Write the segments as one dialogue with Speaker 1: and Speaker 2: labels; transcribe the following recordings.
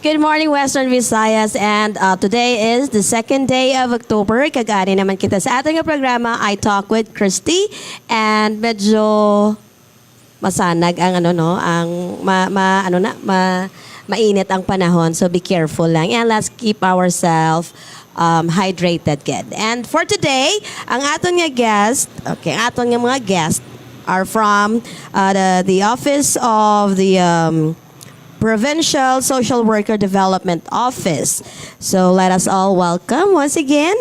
Speaker 1: Good morning, Western Visayas. And today is the second day of October. Kagani naman kita sa ating programa, I Talk with Cristy. And medyo masanag ang mainit ang panahon. So be careful lang. And let's keep ourselves hydrated, kid. And for today, ang aton nga guest, aton nga mga guest are from the Office of the Provincial Social Worker Development Office. So let us all welcome once again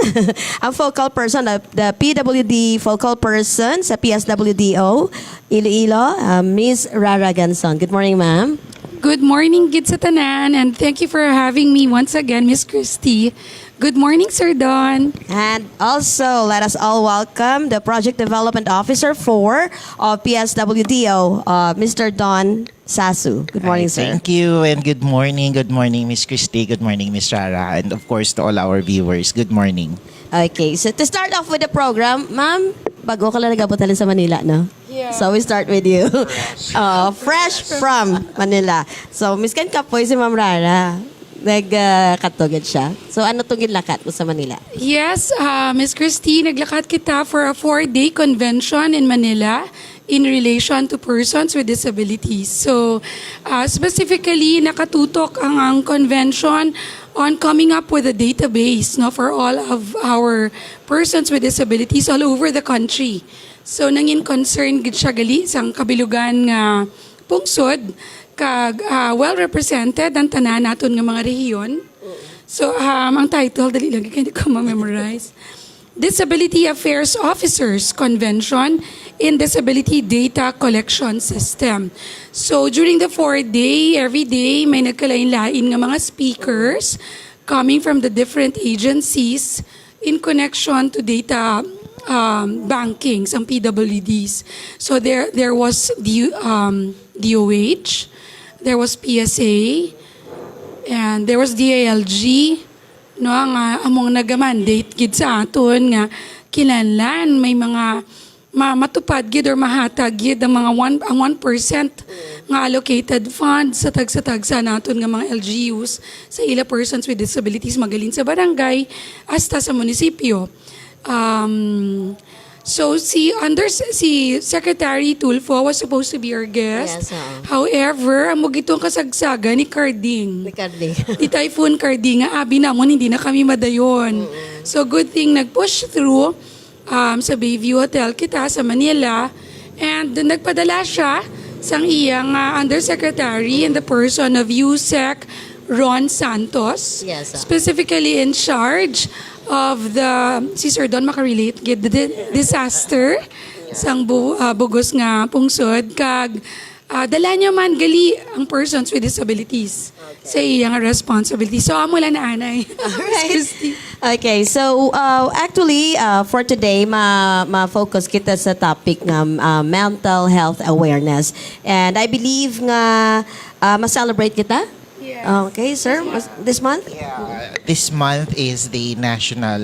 Speaker 1: ang focal person, the PWD focal person sa PSWDO, ILOILO, Ms. RARA GANZON. Good morning, ma'am.
Speaker 2: Good morning, Gid sa tanan, and thank you for having me once again, Miss Cristy. Good morning, Sir Don.
Speaker 1: And also, let us all welcome the Project Development Officer for PSWDO, Mr. Don SASU. Good morning, sir.
Speaker 3: Thank you, and good morning. Good morning, Miss Cristy. Good morning, Miss Rara. And of course, to all our viewers, good morning.
Speaker 1: Okay, so to start off with the program, ma'am, bago ka lang nagabutalin sa Manila, no?
Speaker 2: Yeah.
Speaker 1: So we start with you. Fresh from Manila. So, Miss Ken Kapoy, si Ma'am Rara. Nagkatugad siya. So, ano itong ginlakat mo sa Manila?
Speaker 2: Yes, Miss Cristy, naglakat kita for a 4-day convention in Manila in relation to persons with disabilities. So, specifically, nakatutok ang convention on coming up with a database for all of our persons with disabilities all over the country. So, nangin concern gid siya gali sang kabilugan nga pungsod kag well represented ang tanan naton nga mga rehiyon. So, ang title dali lang kay hindi ko ma-memorize. Disability Affairs Officers Convention in Disability Data Collection System. So during the 4-day, every day may nagkalain-lain nga mga speakers coming from the different agencies in connection to data banking, some PWDs. So there was DOH, there was PSA, and there was DALG, no, nga among naga-mandate gid sa aton nga kinahanglan may mga matupad gid or mahatag gid ang mga 1% nga allocated funds sa tagsa naton nga mga LGUs sa ila persons with disabilities magalin sa barangay hasta sa munisipyo. So si Secretary Tulfo was supposed to be our guest.
Speaker 1: Yes,
Speaker 2: However, amo gitong kasagsaga ni Carding.
Speaker 1: Ricardo.
Speaker 2: Di Typhoon Carding nga abi namon hindi na kami madayon. So good thing nag-push through sa Bayview Hotel kita sa Manila, and nagpadala siya sang iyang undersecretary in the person of USEC Ron Santos,
Speaker 1: Yes,
Speaker 2: specifically in charge of si Sir Don makarelate gid the disaster sang bugos nga pungsod kag dala niya man gali ang persons with disabilities sa iyang responsibility. So amo lang na anay.
Speaker 1: Alright. Okay, so actually for today ma-focus kita sa topic ng mental health awareness. And I believe nga ma-celebrate kita.
Speaker 2: Yeah.
Speaker 1: Okay, sir. This month?
Speaker 3: Yeah, this month is the National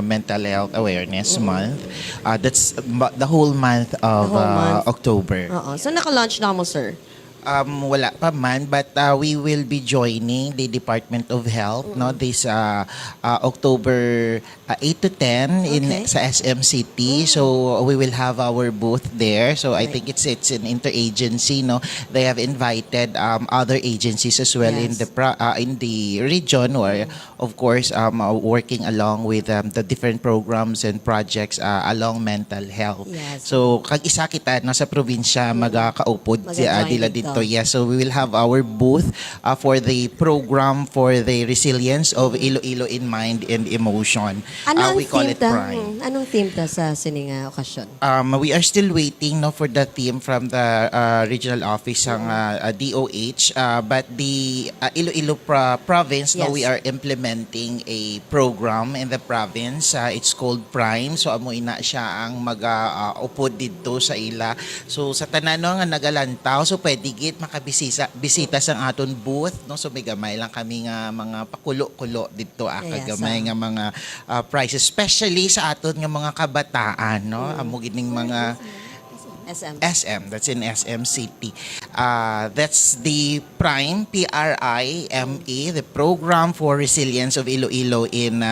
Speaker 3: Mental Health Awareness Month. That's the whole month of October.
Speaker 1: Oo. So naka-launch na mo, sir?
Speaker 3: Wala pa man, but we will be joining the Department of Health this October 8 to 10 sa SM City. So we will have our booth there. So I think it's an interagency. They have invited other agencies as well in the region, or of course working along with the different programs and projects along mental health.
Speaker 1: Yes.
Speaker 3: So kag isa kita sa probinsya magakaupod dila dito. Yes, so we will have our booth for the program for the resilience of Iloilo in mind and emotion. We call it Prime.
Speaker 1: Anong theme ta sa sining okasyon?
Speaker 3: We are still waiting for the theme from the regional office ng DOH, but the Iloilo province, we are implementing a program in the province. It's called Prime. So amo ina siya ang mag-upod dito sa ila. So sa tanan nga nagalantaw, so pwede makabisita sa aton booth, so may gamay lang kami nga mga pakulo-kulo dito kagamay nga mga prices, especially sa aton nga mga kabataan, amo gining mga SM, that's in SM City. That's the PRIME, the Program for Resilience of Iloilo in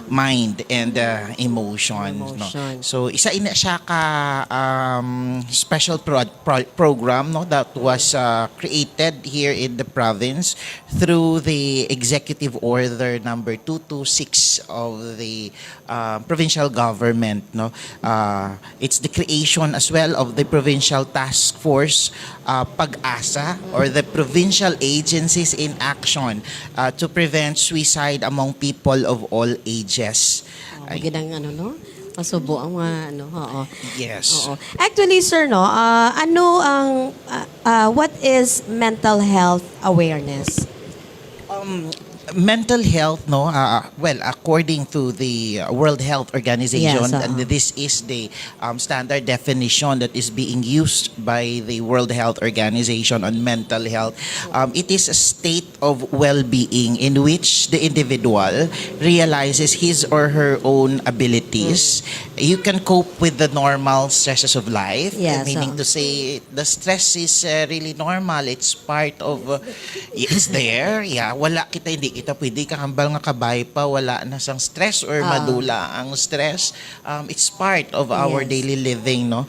Speaker 3: Mind and Emotions. No?
Speaker 1: Emotion.
Speaker 3: So isa ina siya ka special program, no, that was created here in the province through the Executive Order number 226 of the provincial government. No, it's the creation as well of the Provincial Task Force Pag-asa, or the provincial agencies in action to prevent suicide among people of all ages.
Speaker 1: Magandang ano, no? Masubo ang mga ano, oo.
Speaker 3: Yes.
Speaker 1: Oo. Actually, sir, no, what is mental health awareness?
Speaker 3: Mental health, no, well, according to the World Health Organization,
Speaker 1: Yes,
Speaker 3: and this is the standard definition that is being used by the World Health Organization on mental health, it is a state of well-being in which the individual realizes his or her own abilities. You can cope with the normal stresses of life,
Speaker 1: Yes,
Speaker 3: meaning to say the stress is really normal. It's part of, it's there. Yeah, wala kita, hindi kita pwede kakambal nga kabay pa, wala na sang stress or madula ang stress. It's part of our
Speaker 1: Yes.
Speaker 3: daily living, no?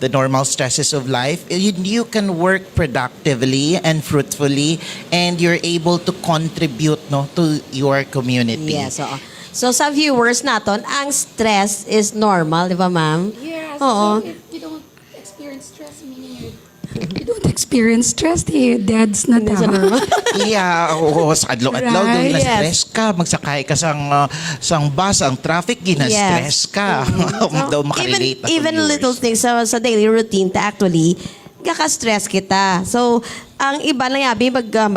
Speaker 3: The normal stresses of life. You can work productively and fruitfully, and you're able to contribute, no, to your community.
Speaker 1: Yes, oo. So sa viewers naton, ang stress is normal, di ba, ma'am?
Speaker 2: Yes.
Speaker 1: Oo.
Speaker 2: So if you don't experience stress, meaning you don't experience stress, dads na
Speaker 1: Hindi siya
Speaker 2: ta.
Speaker 1: normal.
Speaker 3: Yeah, oo, sa adlaw-adlaw
Speaker 2: Right,
Speaker 3: doon
Speaker 1: yes.
Speaker 3: na-stress ka, magsakay ka sang bus, ang traffic, gina-stress ka. Daw makarelate na
Speaker 1: even
Speaker 3: viewers.
Speaker 1: little things sa daily routine ta actually kaka-stress kita. So, ang iba na yabi,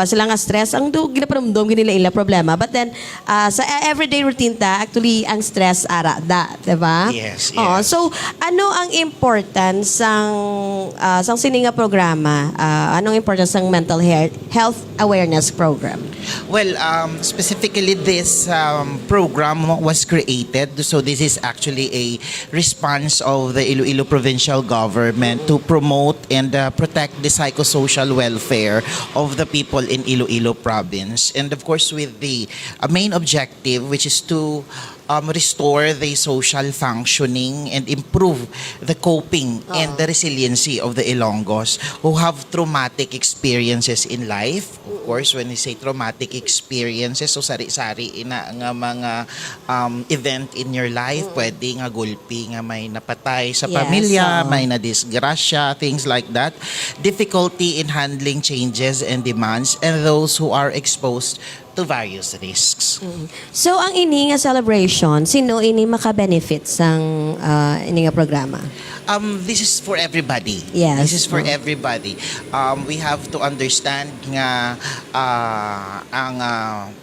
Speaker 1: sila nga stress, ang ginaparamdom, ginila problema. But then, sa everyday routine ta, actually, ang stress, da. Diba?
Speaker 3: Yes,
Speaker 1: Oo.
Speaker 3: yes.
Speaker 1: So, ano ang importance sang sininga programa? Anong importance ng mental health awareness program?
Speaker 3: Well, specifically this program was created. So this is actually a response of the Iloilo provincial government to promote and protect the psychosocial welfare of the people in Iloilo province. And of course with the main objective, which is to restore the social functioning and improve the coping and the resiliency of the Ilonggos who have traumatic experiences in life. Of course, when we say traumatic experiences, so sari-sari ina nga mga event in your life, pwede nga gulpi nga may napatay sa
Speaker 1: Yes,
Speaker 3: pamilya,
Speaker 1: oo.
Speaker 3: may na-disgrasya, things like that. Difficulty in handling changes and demands, and those who are exposed to various risks.
Speaker 1: So, ang ini nga celebration, sino ini maka-benefit sang ini nga programa?
Speaker 3: This is for everybody.
Speaker 1: Yes.
Speaker 3: This is for everybody. We have to understand nga ang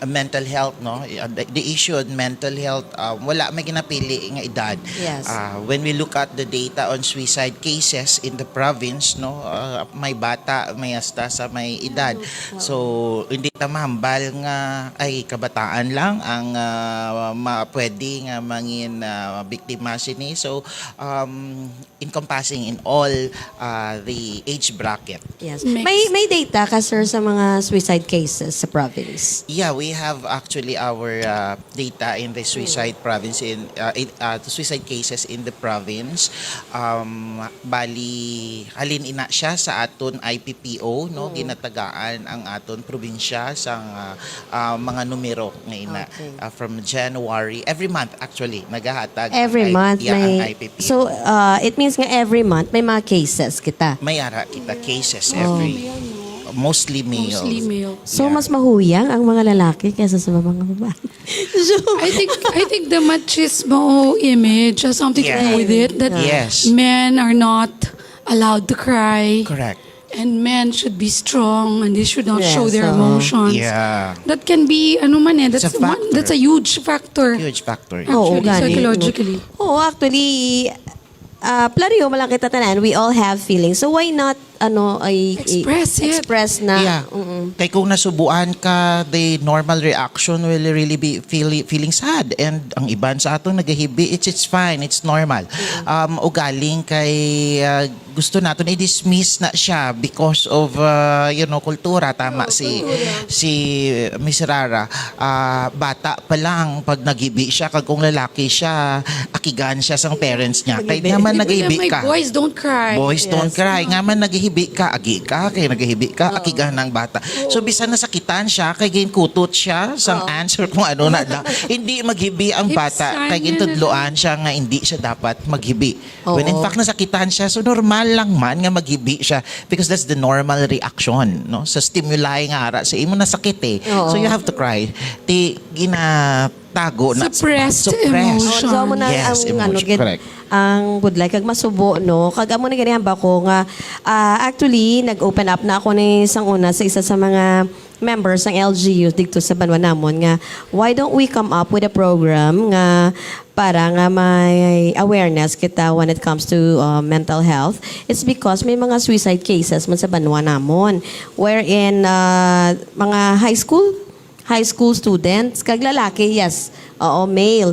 Speaker 3: mental health, no? The issue of mental health, wala may ginapili nga edad.
Speaker 1: Yes.
Speaker 3: When we look at the data on suicide cases in the province, no, may bata, may hasta sa may edad. So hindi ta mahambal nga ay kabataan lang ang pwede nga mangin biktima sini. So encompassing in all the age bracket.
Speaker 1: Yes.
Speaker 2: Mix.
Speaker 1: May data ka, sir, sa mga suicide cases sa province?
Speaker 3: Yeah, we have actually our data in the suicide province the suicide cases in the province. Bali halin ina siya sa aton IPPO, no, ginatagaan ang aton probinsya sa mga numero nga ina.
Speaker 1: Okay.
Speaker 3: From January every month actually nagahatag
Speaker 1: Every month
Speaker 3: ang
Speaker 1: may...
Speaker 3: IPPO.
Speaker 1: So, it means nga every month may mga cases kita.
Speaker 3: may ara kita cases
Speaker 1: Oh.
Speaker 3: every mostly males.
Speaker 2: Mostly male.
Speaker 1: So,
Speaker 3: Yeah.
Speaker 1: mas mahuyang ang mga lalaki kaysa sa mga babae. So,
Speaker 2: I think the machismo image has something to do with it. That
Speaker 3: Yes.
Speaker 2: men are not allowed to cry.
Speaker 3: Correct.
Speaker 2: And men should be strong and they should not
Speaker 1: Yes,
Speaker 2: show their
Speaker 1: oo.
Speaker 2: emotions.
Speaker 3: Yeah.
Speaker 2: That can be, that's
Speaker 3: It's a factor.
Speaker 2: that's a huge factor.
Speaker 3: Huge factor.
Speaker 1: Oo,
Speaker 2: Actually,
Speaker 1: gani.
Speaker 2: psychologically.
Speaker 1: Oo, actually, Plario, malang kita tanan, we all have feelings. So, why not,
Speaker 2: Express it.
Speaker 1: express na.
Speaker 3: Yeah. Kaya kung nasubuan ka, the normal reaction will really be feeling sad. And ang iban sa ato nagahibi, it's fine, it's normal. O galing kay gusto natin i-dismiss na siya because of kultura, tama si Miss Rara. Bata pa lang pag nagibi siya, kag kung lalaki siya, akigan siya sang parents niya. Kay nga man nagibi ka.
Speaker 2: Boys don't cry.
Speaker 3: Boys don't cry. Nga man nagihibi ka, agi ka, kay nagihibi ka, akigan ng bata. So bisan nasakitan siya, kay ginkutot siya sang answer kung ano na hindi maghibi ang bata, kay gintudloan siya nga hindi siya dapat maghibi. When in fact nasakitan siya, so normal lang man nga maghibi siya because that's the normal reaction, no? Sa stimuli nga ara sa imo nasakit eh. So you have to cry. Ti ginatago na
Speaker 2: Suppressed emotion.
Speaker 1: So mo na
Speaker 3: Yes,
Speaker 1: ang
Speaker 3: emotion, correct.
Speaker 1: ang budlay kag masubo no kag amo na ganihan ba ko nga actually nag-open up na ako ni isang una sa isa sa mga members ng LGU dito sa Banwa namon nga why don't we come up with a program nga para nga may awareness kita when it comes to mental health. It's because may mga suicide cases man sa Banwa namon wherein mga high school students kag lalaki, yes, male.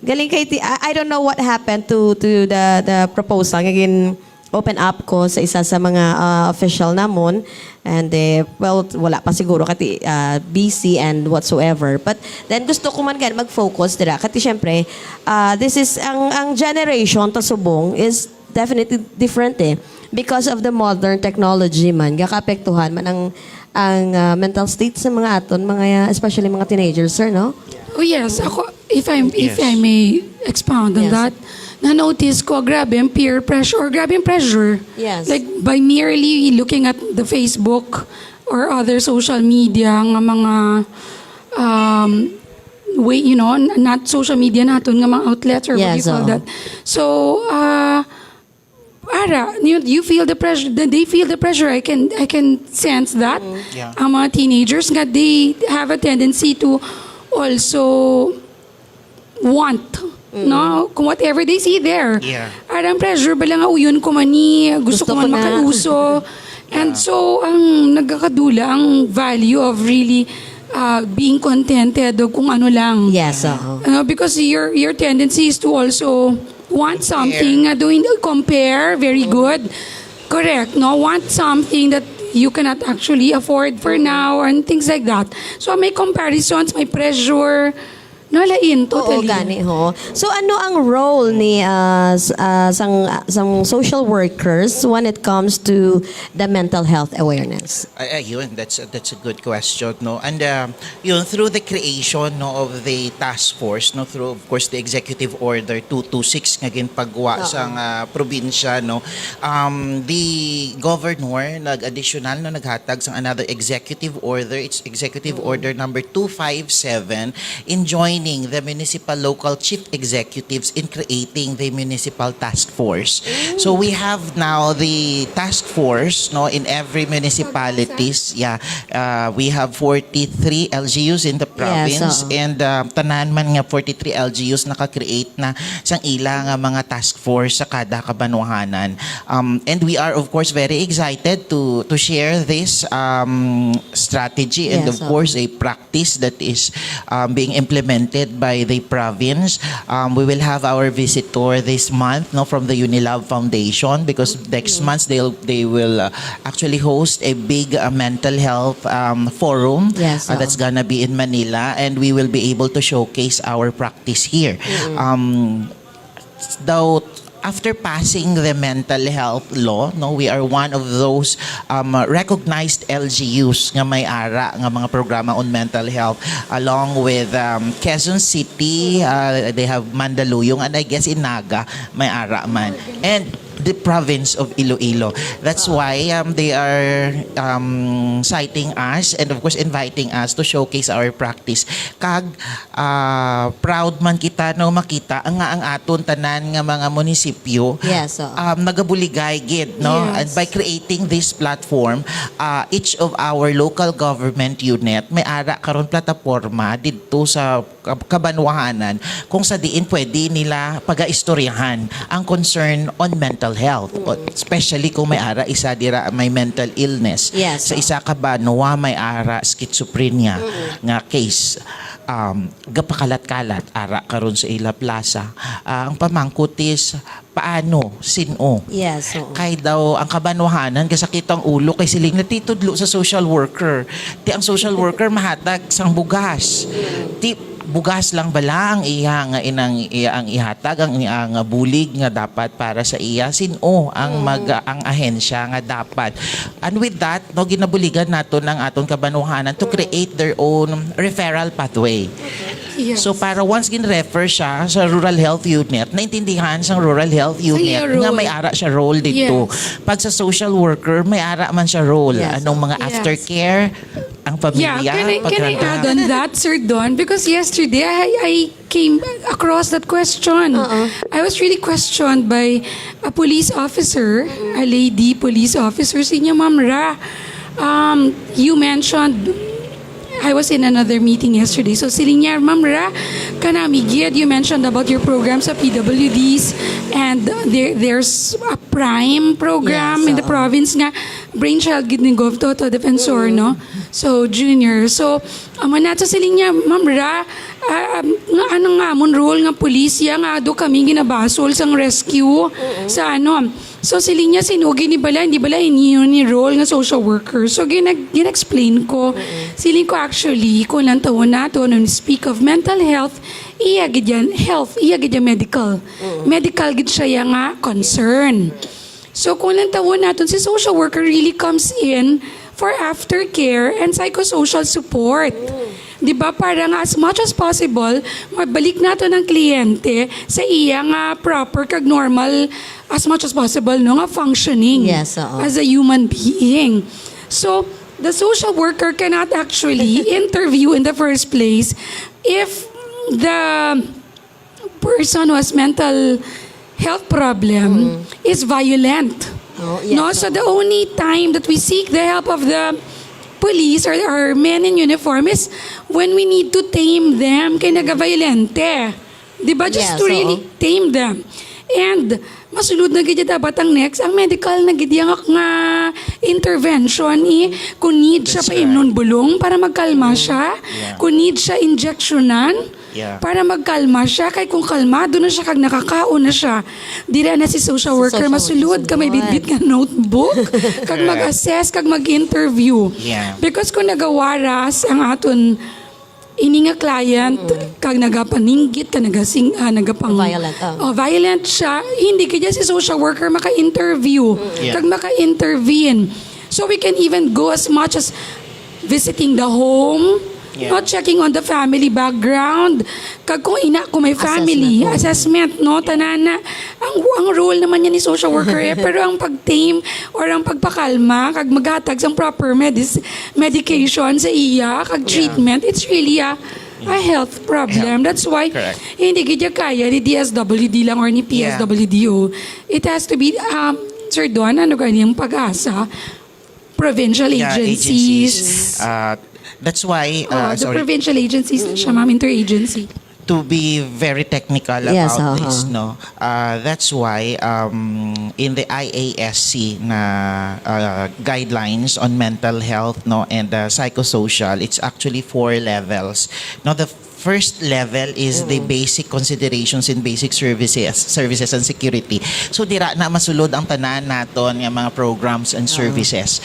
Speaker 1: Galing kay I don't know what happened to the proposal nga open up ko sa isa sa mga official namon and well wala pa siguro kati busy and whatsoever, but then gusto ko man mag-focus dira kati syempre this is ang generation ta subong is definitely different because of the modern technology man gakaapektuhan man ang mental state sa mga aton mga especially mga teenagers, sir, no?
Speaker 2: Oh yes, ako if I may expound on
Speaker 1: Yes.
Speaker 2: that, na-notice ko grabe ang peer pressure or grabe ang pressure.
Speaker 1: Yes.
Speaker 2: Like by merely looking at the Facebook or other social media nga mga way, not social media naton nga mga outlets or what
Speaker 1: Yes,
Speaker 2: you call
Speaker 1: oo.
Speaker 2: that. So you feel the pressure. They feel the pressure. I can sense that.
Speaker 3: Yeah.
Speaker 2: Ang mga teenagers nga they have a tendency to also want, no? Kung whatever they see there.
Speaker 3: Yeah.
Speaker 2: Arang pressure bala nga uyon ko mani, gusto ko man
Speaker 1: ko na.
Speaker 2: makauso. And so ang nagkakadula ang value of really being contented o kung ano lang.
Speaker 1: Yes,
Speaker 2: Because your tendency is to also want something, doing compare, very good. Correct, no? Want something that you cannot actually afford for now and things like that. So may comparisons, may pressure, nalain
Speaker 1: Oo,
Speaker 2: totally.
Speaker 1: gani ho. So ano ang role ni sang social workers when it comes to the mental health awareness?
Speaker 3: Yun, that's a good question, no? And yun, through the creation, no, of the task force, no, through of course the executive order 226 nga ginpagawa sang probinsya, no, the governor nag-additional, no, naghatag sang another executive order. It's executive order number 257 in joining the municipal local chief executives in creating the municipal task force. So we have now the task force, no, in every municipalities. Yeah, we have 43 LGUs in the province,
Speaker 1: oo.
Speaker 3: and tanan man nga 43 LGUs naka-create na sang ila nga mga task force sa kada kabanwahanan. And we are of course very excited to share this strategy and
Speaker 1: Yes,
Speaker 3: of course a practice that is being implemented by the province. We will have our visitor this month, no, from the Unilab Foundation, because next month they will actually host a big mental health forum.
Speaker 1: Yes,
Speaker 3: That's gonna be in Manila, and we will be able to showcase our practice here. Though after passing the mental health law, no, we are one of those recognized LGUs nga may ara nga mga programa on mental health, along with Quezon City, they have Mandaluyong, and I guess in Naga may ara man, and the province of Iloilo. That's why they are citing us and of course inviting us to showcase our practice. Kag proud man kita no makita ang aton tanan nga mga munisipyo.
Speaker 1: Yes,
Speaker 3: Nagabuligay gid, no?
Speaker 2: Yes.
Speaker 3: And by creating this platform, each of our local government unit may ara karon plataporma didto sa kabanwahanan kung sa diin pwede nila pagaistoryahan ang concern on mental health, especially kung may ara isa dira may mental illness.
Speaker 1: Yes,
Speaker 3: Sa isa ka banwa may ara schizophrenia nga case. gapakalat-kalat ara karon sa ila plaza. Ang pamangkot is paano sino
Speaker 1: Yes. Oo.
Speaker 3: kay daw ang kabanwahanan kasakit ang ulo kay siling natitudlo sa social worker. Ti ang social worker mahatag sang bugas. Ti bugas lang bala ang iya nga ang ihatag ang bulig nga dapat para sa iya sino ang ang ahensya nga dapat. And with that no ginabuligan naton ang aton kabanwahanan to create their own referral pathway.
Speaker 2: Yes.
Speaker 3: So para once gin-refer siya sa rural health unit, naintindihan sa rural health unit
Speaker 2: iya, role.
Speaker 3: nga may ara siya role dito.
Speaker 2: Yes.
Speaker 3: Pag sa social worker, may ara man siya role.
Speaker 1: Yes.
Speaker 3: Anong mga
Speaker 2: Yes.
Speaker 3: aftercare, ang pamilya,
Speaker 2: Can I
Speaker 3: paghanda.
Speaker 2: add on that, Sir Don? Because yesterday I came across that question. I was really questioned by a police officer, a lady police officer. Sinya, Ma'am Ra, you mentioned, I was in another meeting yesterday. So siling niya, Ma'am Ra, kanami gid, you mentioned about your program sa PWDs and there's a prime program
Speaker 1: Yes,
Speaker 2: in the province nga brainchild gid ni Gov Toto Defensor, no? So junior. So amo na sa siling niya, Ma'am Ra, nga ano nga amon role nga pulisya nga do kami ginabasol sang rescue sa ano. So siling niya sinugi ni bala, hindi bala inyo ni role nga social worker. So gina-explain ko. Siling ko actually, kung lang tawon nato, when we speak of mental health, iya gid yan health, iya gid yan medical. Medical gid siya nga concern. So kung lang tawon nato, si social worker really comes in for aftercare and psychosocial support. Di ba? Parang as much as possible, mabalik nato ng kliyente sa iya nga proper kag normal as much as possible no nga functioning
Speaker 1: Yes, oo.
Speaker 2: as a human being. So, the social worker cannot actually interview in the first place if the person who has mental health problem is violent.
Speaker 1: Oh, yes,
Speaker 2: No, so the only time that we seek the help of the police or men in uniform is when we need to tame them kay nagaviolente. Diba? Just
Speaker 1: Yes,
Speaker 2: to really
Speaker 1: oo.
Speaker 2: tame them. And masulod na gid dapat ang next ang medical na gid yang nga intervention kung need siya
Speaker 3: That's
Speaker 2: pa imnon bulong para magkalma siya,
Speaker 3: Yeah.
Speaker 2: kung need siya injectionan
Speaker 3: Yeah.
Speaker 2: para magkalma siya, kay kung kalmado na siya kag nakakaon na siya, dira na si social worker
Speaker 1: social
Speaker 2: masulod ka may
Speaker 1: worker.
Speaker 2: bitbit nga notebook kag mag-assess kag mag-interview.
Speaker 3: Yeah.
Speaker 2: Because kung nagawaras ang aton ini nga client kag nagapaninggit ka nagapang
Speaker 1: Violent,
Speaker 2: violent siya, hindi kaya si social worker maka-interview
Speaker 3: Yeah.
Speaker 2: kag maka-intervene. So we can even go as much as visiting the home,
Speaker 3: Yeah.
Speaker 2: not checking on the family background, kag kung may family assessment, no, tanan na ang role naman niya ni social worker pero ang pag-tame or ang pagpakalma kag maghatag sang proper medication sa iya kag treatment, it's really a health problem. That's why
Speaker 3: Correct.
Speaker 2: hindi gid kaya ni DSWD lang or ni PSWDO. It has to be Sir Don, ano ganyan pag-asa, provincial
Speaker 3: Yeah,
Speaker 2: agencies.
Speaker 3: That's why,
Speaker 2: The
Speaker 3: sorry,
Speaker 2: provincial agencies na siya, ma'am, interagency.
Speaker 3: to be very technical
Speaker 1: Yes,
Speaker 3: about this, no? That's why in the IASC na guidelines on mental health, no, and psychosocial, it's actually 4 levels. No, the first level is the basic considerations in basic services and security. So dira na masulod ang tanan naton nga mga programs and services.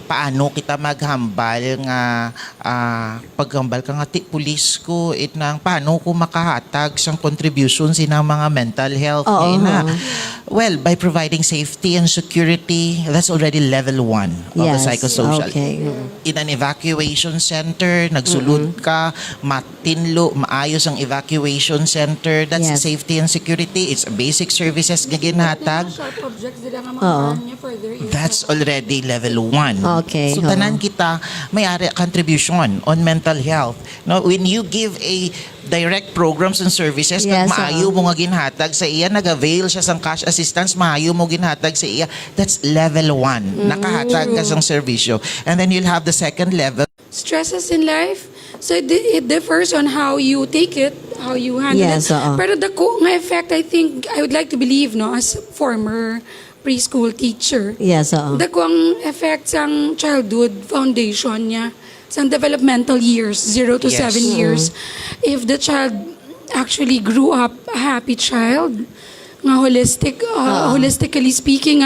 Speaker 3: Paano kita maghambal nga paghambal ka nga pulis ko nang paano ko makahatag sang contribution sinang mga mental health na. Well, by providing safety and security, that's already level 1 of the
Speaker 1: Yes,
Speaker 3: psychosocial.
Speaker 1: okay.
Speaker 3: In an evacuation center, nagsulod ka, matinlo, maayos ang evacuation center. That's
Speaker 1: Yes.
Speaker 3: safety and security. It's basic services nga ginhatag. That's already level 1.
Speaker 1: Okay,
Speaker 3: So tanan kita may ari contribution on mental health. No, when you give a direct programs and services
Speaker 1: Yes,
Speaker 3: kag maayo mo nga ginhatag sa iya, nag-avail siya sang cash assistance, maayo mo ginhatag sa iya. That's level 1. Nakahatag ka sang serbisyo. And then you'll have the second level.
Speaker 2: Stresses in life, so it differs on how you take it, how you handle
Speaker 1: Yes,
Speaker 2: it.
Speaker 1: oo.
Speaker 2: Pero the nga effect, I think, I would like to believe, no, as former preschool teacher.
Speaker 1: Yes, oo.
Speaker 2: Dagwang effect sang childhood foundation niya, sang developmental years, 0 to
Speaker 3: Yes.
Speaker 2: 7 years. If the child actually grew up a happy child, nga holistically speaking,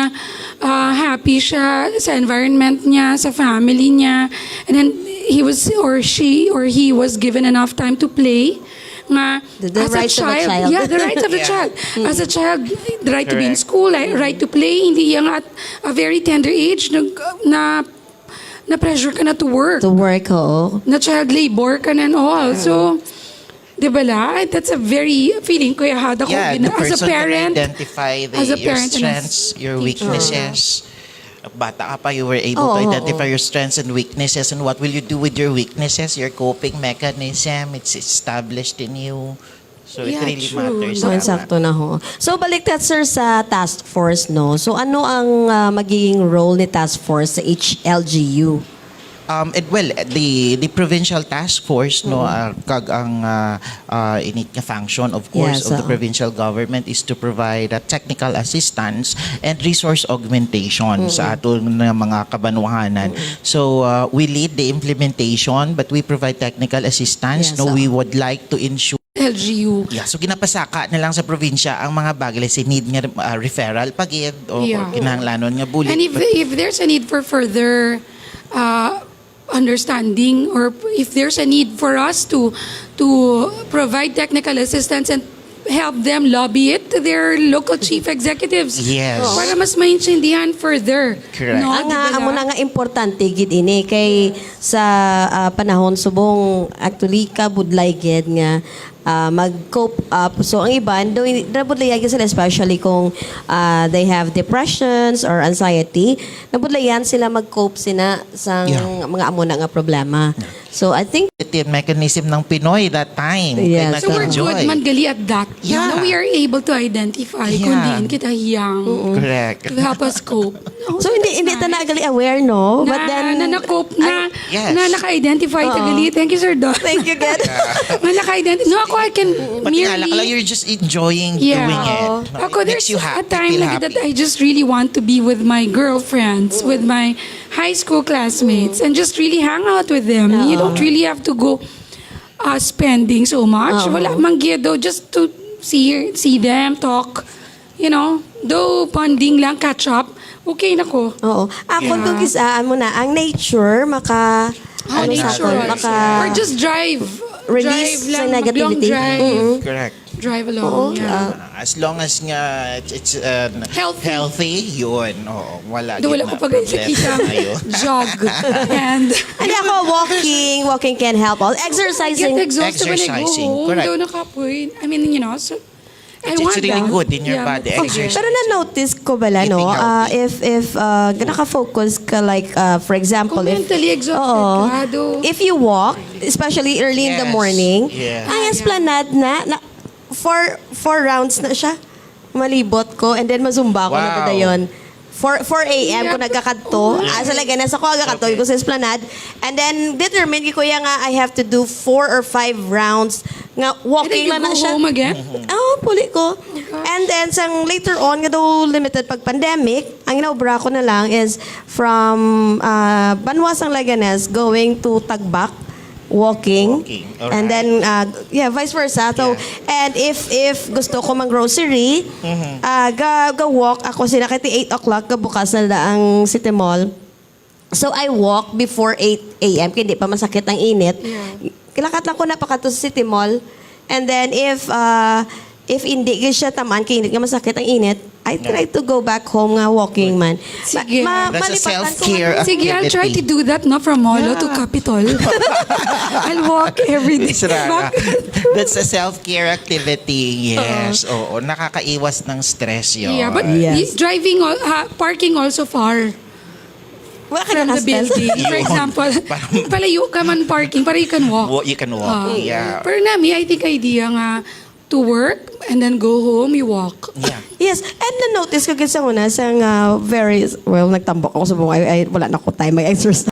Speaker 2: happy siya sa environment niya, sa family niya, and then he was given enough time to play. Nga,
Speaker 1: The
Speaker 2: as
Speaker 1: rights of a child.
Speaker 2: Yeah, the rights of a
Speaker 3: Yeah.
Speaker 2: child. As a child, the right to be in
Speaker 3: Correct.
Speaker 2: school, right to play, hindi yan at a very tender age na pressure ka na to work.
Speaker 1: To work, oo.
Speaker 2: Na child labor ka na and all. So, di ba la? That's a very feeling ko yahad ako
Speaker 3: Yeah, the
Speaker 2: as a
Speaker 3: person
Speaker 2: parent.
Speaker 3: can identify
Speaker 2: as a
Speaker 3: your
Speaker 2: parent and as
Speaker 3: strengths, your
Speaker 2: teacher.
Speaker 3: weaknesses. Bata ka pa, you were able to identify your strengths and weaknesses, and what will you do with your weaknesses? Your coping mechanism, it's established in you. So it
Speaker 2: Yeah,
Speaker 3: really
Speaker 2: true.
Speaker 3: matters.
Speaker 1: So,
Speaker 3: tama.
Speaker 1: sakto na ho. So, baliktad sir sa task force, no? So, ano ang magiging role ni task force sa HLGU?
Speaker 3: The provincial task force kag ang init nga function of course
Speaker 1: Yes,
Speaker 3: of the
Speaker 1: oo.
Speaker 3: provincial government is to provide technical assistance and resource augmentation sa aton nga mga kabanwahanan. So we lead the implementation but we provide technical assistance.
Speaker 1: Yes,
Speaker 3: We would like to ensure
Speaker 2: LGU.
Speaker 3: Yeah, so ginapasaka na lang sa probinsya ang mga bagay si need nga referral pagid o
Speaker 2: Yeah.
Speaker 3: kinahanglanon nga bulit.
Speaker 2: And if there's a need for further understanding, or if there's a need for us to provide technical assistance and help them lobby it to their local chief executives.
Speaker 3: Yes.
Speaker 2: Para mas maintindihan further.
Speaker 3: Correct.
Speaker 2: No,
Speaker 1: Ang
Speaker 2: di ba
Speaker 1: amo
Speaker 2: la?
Speaker 1: na nga importante gid ini kay sa panahon subong actually kabudlay gid nga mag-cope up. So ang iban do nabudlayan sila especially kung they have depressions or anxiety, nabudlayan sila mag-cope sina sa
Speaker 3: Yeah.
Speaker 1: mga amo na nga problema. So I think
Speaker 3: Mechanism ng Pinoy that time.
Speaker 1: Yes.
Speaker 2: So we're
Speaker 3: Nag-enjoy.
Speaker 2: good man gali at that.
Speaker 3: Yeah.
Speaker 2: Now we are able to identify kung
Speaker 3: Yeah.
Speaker 2: diin kita hiyang
Speaker 3: Correct.
Speaker 2: to help us cope. No,
Speaker 1: so hindi
Speaker 2: that's
Speaker 1: ta
Speaker 2: nice.
Speaker 1: nagali aware no, but
Speaker 2: na,
Speaker 1: then
Speaker 2: na na-cope na,
Speaker 3: yes.
Speaker 2: na naka-identify
Speaker 1: Oo.
Speaker 2: tagali. Thank you, Sir Don.
Speaker 1: thank you God.
Speaker 2: Na naka-identify. No, ako, I can
Speaker 3: Pati nga lang,
Speaker 2: merely...
Speaker 3: you're just enjoying
Speaker 2: Yeah.
Speaker 3: doing it.
Speaker 1: Oo.
Speaker 3: No,
Speaker 2: Ako,
Speaker 3: it makes
Speaker 2: there's
Speaker 3: you
Speaker 2: a
Speaker 3: happy,
Speaker 2: time
Speaker 3: feel
Speaker 2: like that
Speaker 3: happy.
Speaker 2: I just really want to be with my girlfriends, with my high school classmates, and just really hang out with them. You don't really have to go spending so much. Wala mang gyedo, just to see them, talk, though bonding lang, catch up, okay na ko.
Speaker 1: Oo. Ako
Speaker 2: Yeah.
Speaker 1: kung kisaan mo na ang nature maka ano sa
Speaker 2: Nature.
Speaker 1: akin, maka
Speaker 2: Or just drive.
Speaker 1: release
Speaker 2: Drive
Speaker 1: sa
Speaker 2: lang,
Speaker 1: negativity.
Speaker 2: mag-long drive.
Speaker 1: Mm-mm.
Speaker 3: Correct.
Speaker 2: Drive along,
Speaker 1: Oo,
Speaker 2: yeah.
Speaker 3: As long as nga it's
Speaker 2: Healthy.
Speaker 3: yun. Oo, wala.
Speaker 2: Do wala
Speaker 3: gid
Speaker 2: ko
Speaker 3: na
Speaker 2: pag
Speaker 3: problema
Speaker 2: kita
Speaker 3: tayo.
Speaker 2: jog and
Speaker 1: Hindi ako walking can help all. Exercising.
Speaker 2: get exhausted when I go
Speaker 3: Exercising,
Speaker 2: home.
Speaker 3: correct.
Speaker 2: Daw nakapoy. I mean, so I
Speaker 3: It's
Speaker 2: want
Speaker 3: really
Speaker 2: that.
Speaker 3: good in your
Speaker 2: Yeah.
Speaker 3: body.
Speaker 2: Oh,
Speaker 3: Exercise.
Speaker 1: Pero na-notice ko bala, no?
Speaker 3: Eating
Speaker 1: If naka-focus ka like, for example,
Speaker 2: Kung
Speaker 1: if...
Speaker 2: mentally exhausted
Speaker 1: Oo.
Speaker 2: ka, do.
Speaker 1: If you walk, especially early in the
Speaker 3: Yes.
Speaker 1: morning,
Speaker 3: Yeah.
Speaker 1: ang esplanade na four rounds na siya. Malibot ko, and then mazumba ko na
Speaker 3: Wow.
Speaker 1: tada yun. 4 a.m. ko
Speaker 2: Yeah.
Speaker 1: nagkakadto. Asa lagi nasa ko agakadto ko sa esplanade. And then determined ko ya nga I have to do 4 or 5 rounds nga walking
Speaker 2: And then
Speaker 1: lang na
Speaker 2: you go
Speaker 1: siya.
Speaker 2: home again?
Speaker 1: Puli ko. And then sang later on nga daw limited pag pandemic, ang inaubra ko na lang is from Banwasang Laganes going to Tagbak walking.
Speaker 3: Alright.
Speaker 1: And then vice versa. So and if gusto ko mang grocery, ga walk ako sila kay 8 o'clock bukas na ang City Mall. So I walk before 8 a.m. kaya hindi pa masakit ang init. Kilakat lang ko na pakato sa City Mall. And then if hindi ka siya taman, kaya hindi ka masakit ang init, I try to go back home nga walking man.
Speaker 2: Sige.
Speaker 3: That's a
Speaker 1: malipatan ko
Speaker 3: self-care
Speaker 1: nga-
Speaker 2: Sige, I'll try to
Speaker 3: activity.
Speaker 2: do that no from Molo to Capitol. I'll walk every day.
Speaker 3: It's rara.
Speaker 2: Back-
Speaker 3: That's a self-care activity. Yes. Oo. Nakakaiwas ng stress yun.
Speaker 2: Yeah, but
Speaker 1: Yes.
Speaker 2: driving, parking also far
Speaker 1: Wala ka
Speaker 2: from
Speaker 1: na
Speaker 2: the building. For
Speaker 3: Yun.
Speaker 2: example,
Speaker 3: Parang-
Speaker 2: palayo ka man parking para you can walk.
Speaker 3: You can walk. Yeah.
Speaker 2: Pero nami, I think idea nga to work and then go home, you walk.
Speaker 3: Yeah.
Speaker 1: Yes, and na-notice ko kasi una sa very, nagtambok ako sa buong, wala na ko time, may exercise.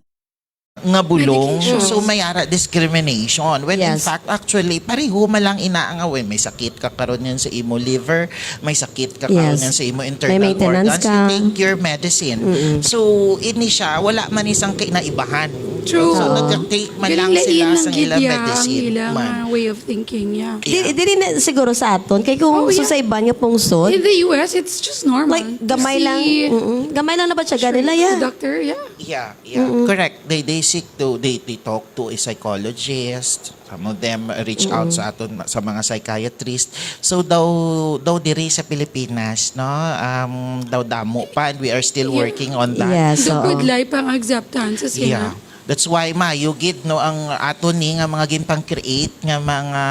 Speaker 3: nga bulong.
Speaker 2: Medications.
Speaker 3: So mayara discrimination. When in
Speaker 1: Yes.
Speaker 3: fact, actually, pareho malang inaangaw. May sakit ka karon yan sa imo liver, may sakit ka karon
Speaker 1: Yes.
Speaker 3: yan sa imo
Speaker 1: May
Speaker 3: internal
Speaker 1: maintenance
Speaker 3: organs.
Speaker 1: ka.
Speaker 3: You take your medicine. So, ini siya, wala man isang kinaibahan.
Speaker 2: True.
Speaker 3: So,
Speaker 1: Oo.
Speaker 3: nag-take man lang
Speaker 2: Galing
Speaker 3: sila
Speaker 2: lain
Speaker 3: sa
Speaker 2: ng
Speaker 3: ilang
Speaker 2: gidya,
Speaker 3: medicine.
Speaker 2: ang ilang
Speaker 3: man.
Speaker 2: way of thinking, yeah.
Speaker 1: Dili na siguro sa aton. Kaya kung
Speaker 2: Oh, yeah.
Speaker 1: sa iba niya pungsod,
Speaker 2: In the US, it's just normal.
Speaker 1: like gamay
Speaker 2: to
Speaker 1: lang,
Speaker 2: see
Speaker 1: gamay lang na ba siya ganila
Speaker 2: the
Speaker 1: ya?
Speaker 2: doctor, yeah.
Speaker 3: Yeah, correct. They seek to, they talk to a psychologist. Some of them reach out sa aton sa mga psychiatrist. So daw diri sa Pilipinas, no, daw damo pa, and we are still working on that.
Speaker 1: Yes,
Speaker 2: The
Speaker 1: oo.
Speaker 2: good life ang acceptance,
Speaker 3: Yeah.
Speaker 2: yeah.
Speaker 3: That's why mayugid no ang ato ni nga mga ginpang-create nga mga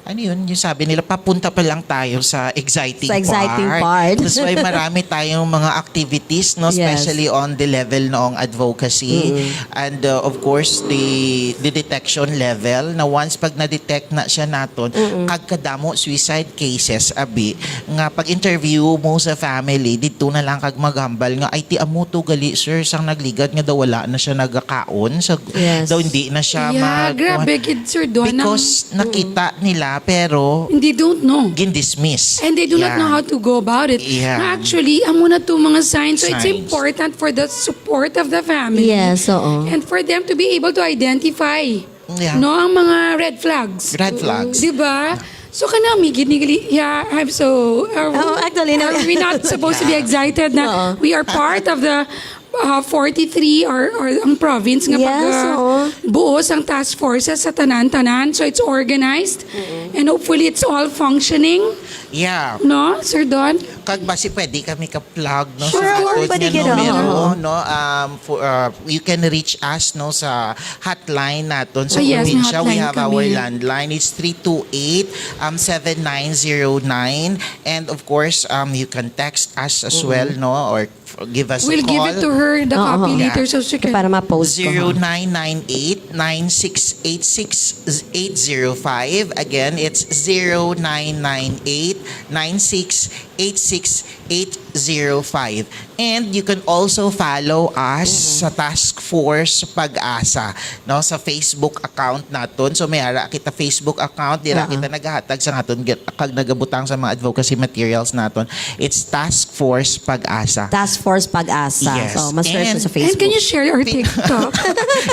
Speaker 3: ano yun, yung sabi nila papunta pa lang tayo sa exciting
Speaker 1: Sa exciting part.
Speaker 3: That's why marami tayong mga activities no,
Speaker 1: Yes.
Speaker 3: especially on the level noong advocacy and of course the detection level na once pag na-detect na siya naton kagkadamo suicide cases abi nga pag interview mo sa family dito na lang kag maghambal nga ay ti amo to gali sir sang nagligad nga daw wala na siya nagakaon sa
Speaker 1: Yes.
Speaker 3: daw hindi na siya
Speaker 2: Yeah, grabe, kids are doon.
Speaker 3: because nakita nila pero
Speaker 2: They don't know.
Speaker 3: gin-dismiss.
Speaker 2: And they do not
Speaker 3: Yeah.
Speaker 2: know how to go about it.
Speaker 3: Yeah.
Speaker 2: Actually, amo na to mga signs. So it's
Speaker 3: Signs.
Speaker 2: important for the support of the family.
Speaker 1: Yes, oo.
Speaker 2: And for them to be able to identify
Speaker 3: Yeah.
Speaker 2: no ang mga red flags.
Speaker 3: Red flags.
Speaker 2: Di ba? So kanami ginigali, yeah, I'm so
Speaker 1: actually, no.
Speaker 2: are we not supposed to be excited na
Speaker 1: Oo.
Speaker 2: we are part of the 43 or ang province nga
Speaker 1: Yes,
Speaker 2: pag
Speaker 1: oo.
Speaker 2: buos ang task forces sa tanan-tanan, so it's organized and hopefully it's all functioning,
Speaker 3: Yeah.
Speaker 2: no, Sir Don?
Speaker 3: Kag basi pwede kami ka-plug no
Speaker 1: Sure,
Speaker 3: sa atod
Speaker 1: pwede
Speaker 3: nga
Speaker 1: gid,
Speaker 3: numero
Speaker 1: oo.
Speaker 3: no for you can reach us no sa hotline naton sa
Speaker 2: Yes, may
Speaker 3: probinsya. We
Speaker 2: hotline
Speaker 3: have our
Speaker 2: kami.
Speaker 3: landline, it's 328-7909, and of course you can text us as well no or give us
Speaker 2: We'll
Speaker 3: a
Speaker 2: give
Speaker 3: call.
Speaker 2: it to her, the copy
Speaker 3: Yeah.
Speaker 2: later, so she can...
Speaker 1: Para ma-post ko.
Speaker 3: 0998-9686-805. Again, it's 0998-9686-805. And you can also follow us sa Task Force Pag-asa, no, sa Facebook account naton. So may ara kita Facebook account, dira kita nagahatag sa naton kag nagabutang sa mga advocacy materials naton. It's Task Force Pag-asa.
Speaker 1: Task Force Pag-asa.
Speaker 3: Yes.
Speaker 1: So, mas-search
Speaker 3: And-
Speaker 1: sa
Speaker 2: And
Speaker 1: Facebook.
Speaker 2: can you share our TikTok?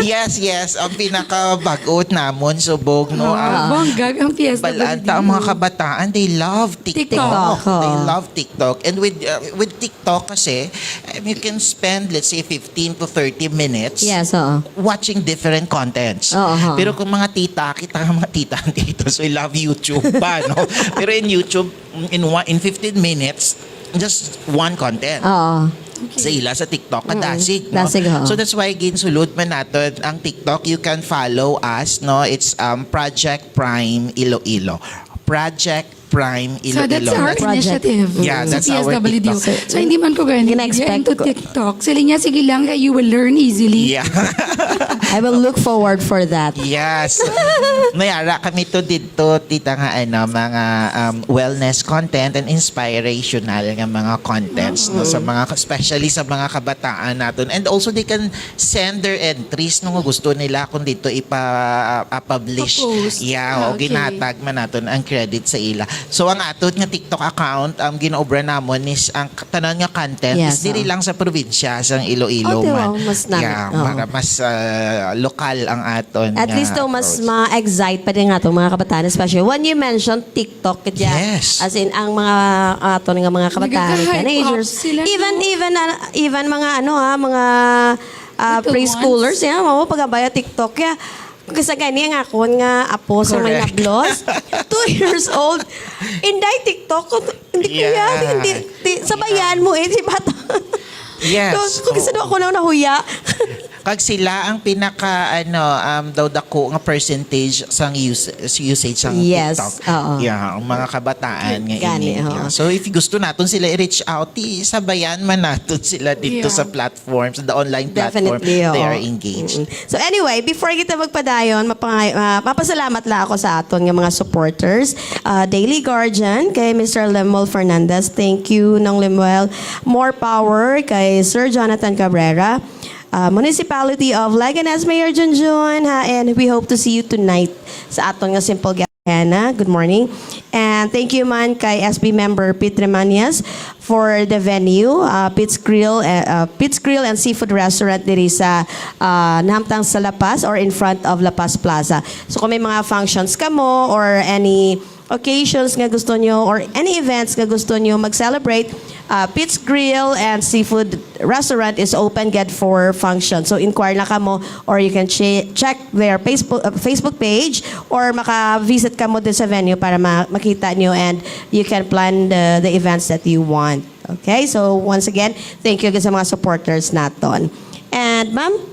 Speaker 3: Yes. Ang pinaka-bagot namon subog no.
Speaker 2: Bonggag ang PSWDO.
Speaker 3: Balanta ang mga kabataan, they love TikTok.
Speaker 2: TikTok.
Speaker 3: They love TikTok. And with TikTok kasi, you can spend, let's say, 15 to 30 minutes
Speaker 1: Yes, oo.
Speaker 3: watching different contents.
Speaker 1: Oo.
Speaker 3: Pero kung mga tita, kita nga mga tita dito, so I love YouTube pa, no? Pero in YouTube, in 15 minutes, just one content.
Speaker 1: Oo.
Speaker 3: Sa ila sa TikTok kadasig no.
Speaker 1: Dasig, ho.
Speaker 3: So that's why ginsulod man naton ang TikTok. You can follow us no. It's Project Prime Iloilo. Project Prime
Speaker 2: So that's
Speaker 3: Iloilo.
Speaker 2: our initiative.
Speaker 3: Yeah, that's
Speaker 2: sa
Speaker 3: our
Speaker 2: PSWDO.
Speaker 3: TikTok.
Speaker 2: So hindi man ko ganyan.
Speaker 1: Gina-expect
Speaker 2: Into
Speaker 1: ko.
Speaker 2: TikTok. Sila niya, sige lang, you will learn easily.
Speaker 3: Yeah.
Speaker 1: I will look forward for that.
Speaker 3: Yes. Mayara kami to dito tita nga mga wellness content and inspirational nga mga contents no sa mga especially sa mga kabataan naton, and also they can send their entries no nga gusto nila kung dito ipa-publish.
Speaker 2: Pa-post.
Speaker 3: Yeah, o
Speaker 2: Okay.
Speaker 3: ginatag man naton ang credit sa ila. So ang aton nga TikTok account ginaobra namon is ang tanan nga content
Speaker 1: Yes,
Speaker 3: is diri lang sa probinsya sa Iloilo
Speaker 1: Oh,
Speaker 3: man.
Speaker 1: wow, mas namin.
Speaker 3: Yeah,
Speaker 1: Oo.
Speaker 3: para mas lokal ang aton.
Speaker 1: At
Speaker 3: nga
Speaker 1: least daw mas
Speaker 3: approach.
Speaker 1: ma-excite pa din nga itong mga kabataan, especially when you mentioned TikTok, kaya
Speaker 3: Yes.
Speaker 1: as in ang mga aton nga mga kabataan,
Speaker 2: Nagka-hype
Speaker 1: teenagers,
Speaker 2: up sila, no?
Speaker 1: even mga mga
Speaker 2: Little
Speaker 1: preschoolers,
Speaker 2: ones.
Speaker 1: yeah, mo pagabaya TikTok ya. Kasi ganyan nga ako nga apo sa may
Speaker 3: Correct.
Speaker 1: nablos, 2 years old, inday TikTok, hindi
Speaker 3: Yeah.
Speaker 1: kaya, hindi, sabayan mo si bata.
Speaker 3: Yes.
Speaker 1: Kung kasi ako na nahuya.
Speaker 3: Kag sila ang pinaka daw dako nga percentage sang usage sang
Speaker 1: Yes,
Speaker 3: TikTok.
Speaker 1: oo.
Speaker 3: Yeah, ang mga kabataan nga
Speaker 1: Gani,
Speaker 3: ini.
Speaker 1: oo.
Speaker 3: Yeah. So if gusto naton sila i-reach out, sabayan man naton sila dito
Speaker 2: Yeah.
Speaker 3: sa platforms, the online platform.
Speaker 1: Definitely,
Speaker 3: They
Speaker 1: oo.
Speaker 3: are engaged.
Speaker 1: So anyway, before kita magpadayon, mapasalamat lang ako sa aton nga mga supporters. Daily Guardian, kay Mr. Lemuel Fernandez. Thank you, Nong Lemuel. More Power, kay Sir Jonathan Cabrera. Municipality of Leganes, Mayor Junjun, ha, and we hope to see you tonight sa aton nga simple Hannah, good morning. And thank you man kay SB member Pete Remanias for the venue, Pete's Grill and Seafood Restaurant diri sa nahamtang sa La Paz or in front of La Paz Plaza. So kung may mga functions kamo or any occasions nga gusto nyo or any events nga gusto nyo mag-celebrate, Pete's Grill and Seafood Restaurant is open get for function. So inquire na kamo or you can check their Facebook page or maka-visit kamo din sa venue para makita nyo and you can plan the events that you want. Okay? So once again, thank you sa mga supporters naton. And ma'am,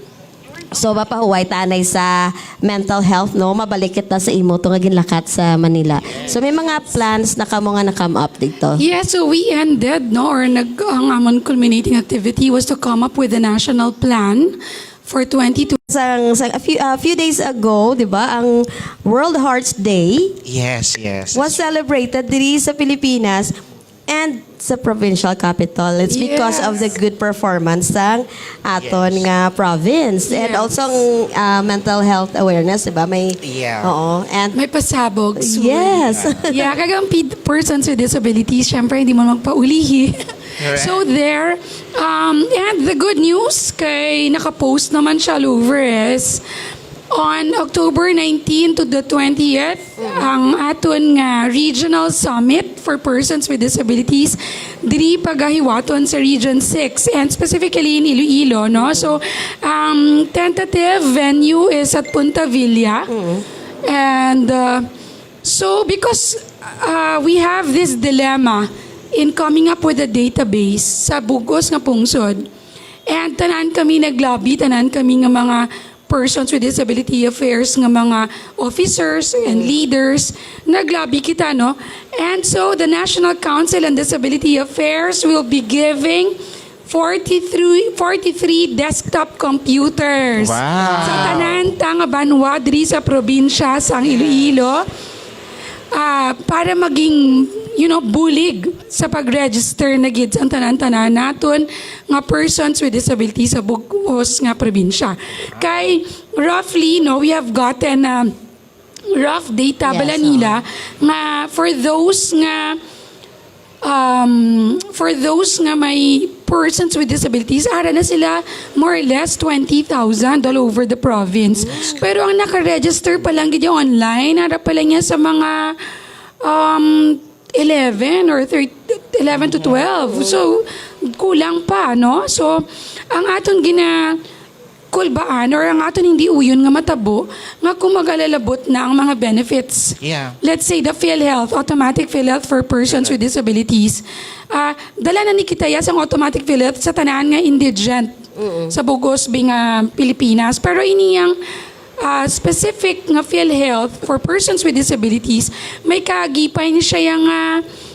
Speaker 1: so mapahuway tanay sa mental health, no? Mabalik kita sa imo to nga ginlakat sa Manila. So may mga plans na kamo nga na-come up dito.
Speaker 2: Yeah, so we ended, no, or ang amon culminating activity was to come up with a national plan for 2020.
Speaker 1: A few days ago, di ba, ang World Hearts Day
Speaker 3: Yes.
Speaker 1: was celebrated diri sa Pilipinas and sa provincial capital. It's because of the good performance ng aton nga province. And also mental health awareness, diba? May, oo. And
Speaker 2: May pasabog. So,
Speaker 1: yes.
Speaker 2: yeah, kagang persons with disabilities, syempre hindi mo magpaulihi. So there, and the good news, kay nakapost naman siya all over is, on October 19 to the 20th, ang aton nga regional summit for persons with disabilities diri pagahiwaton sa Region 6 and specifically in Iloilo, no? So, tentative venue is at Punta Villa. And so because we have this dilemma in coming up with a database sa bugos nga pungsod. And tanan kami naglobby, tanan kami nga mga persons with disability affairs nga mga officers and leaders, naglabi kita, no? And so the National Council on Disability Affairs will be giving 43 desktop computers.
Speaker 3: Wow.
Speaker 2: Sa tanan nga banwa diri sa probinsya sa Iloilo, para maging bulig sa pag-register na gid sa tanan-tanan naton nga persons with disabilities sa bugos nga probinsya. Kay roughly, we have gotten rough data bala nila nga for those nga may persons with disabilities, ara na sila more or less 20,000 all over the province. Pero ang naka-register pa lang gid online, ara pa lang niya sa mga 11 or 11 to 12. So, kulang pa, no? So, ang aton kulbaan or ang aton hindi uyon nga matabo nga kung magalalabot na ang mga benefits.
Speaker 3: Yeah.
Speaker 2: Let's say the PhilHealth, automatic PhilHealth for persons with disabilities. Dala na ni Kitaya sa automatic PhilHealth sa tanan nga indigent sa bugos bing Pilipinas. Pero iniyang specific nga PhilHealth for persons with disabilities, may kaagipay ni siya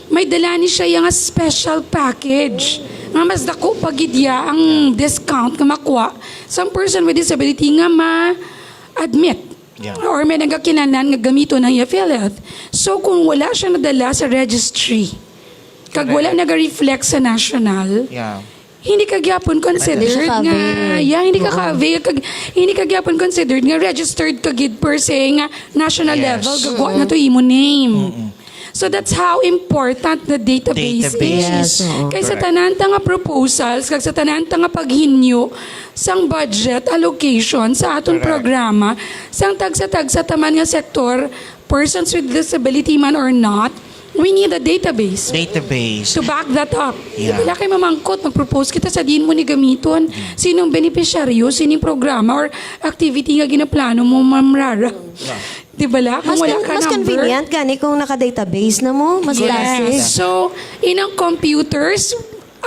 Speaker 2: may dala ni siya nga special package. Nga mas dako pagidya ang discount nga makuha sa person with disability nga ma-admit. Yeah. Or may nagakinanan nga gamito ng PhilHealth. So kung wala siya nadala sa registry, kag wala nag-reflect sa national, hindi ka gyapon considered nga hindi ka gyapon considered nga registered ka gid per se nga national level gagawa na to imo name. So that's how important the database is. Kay sa tanan nga proposals kag sa tanan nga paghinyo sang budget allocation sa aton programa sang tagsa taman nga sektor, persons with disability man or not, we need a database to back that up. Wala kay mamangkot, mag-propose kita sa diin mo ni gamiton. Sinong beneficiaryo, sining programa or activity nga ginaplano mo, Ma'am Rara. Di ba la? Kung wala ka
Speaker 1: mas
Speaker 2: number.
Speaker 1: convenient gani kung naka-database na mo, mas lasig.
Speaker 2: So, inang computers,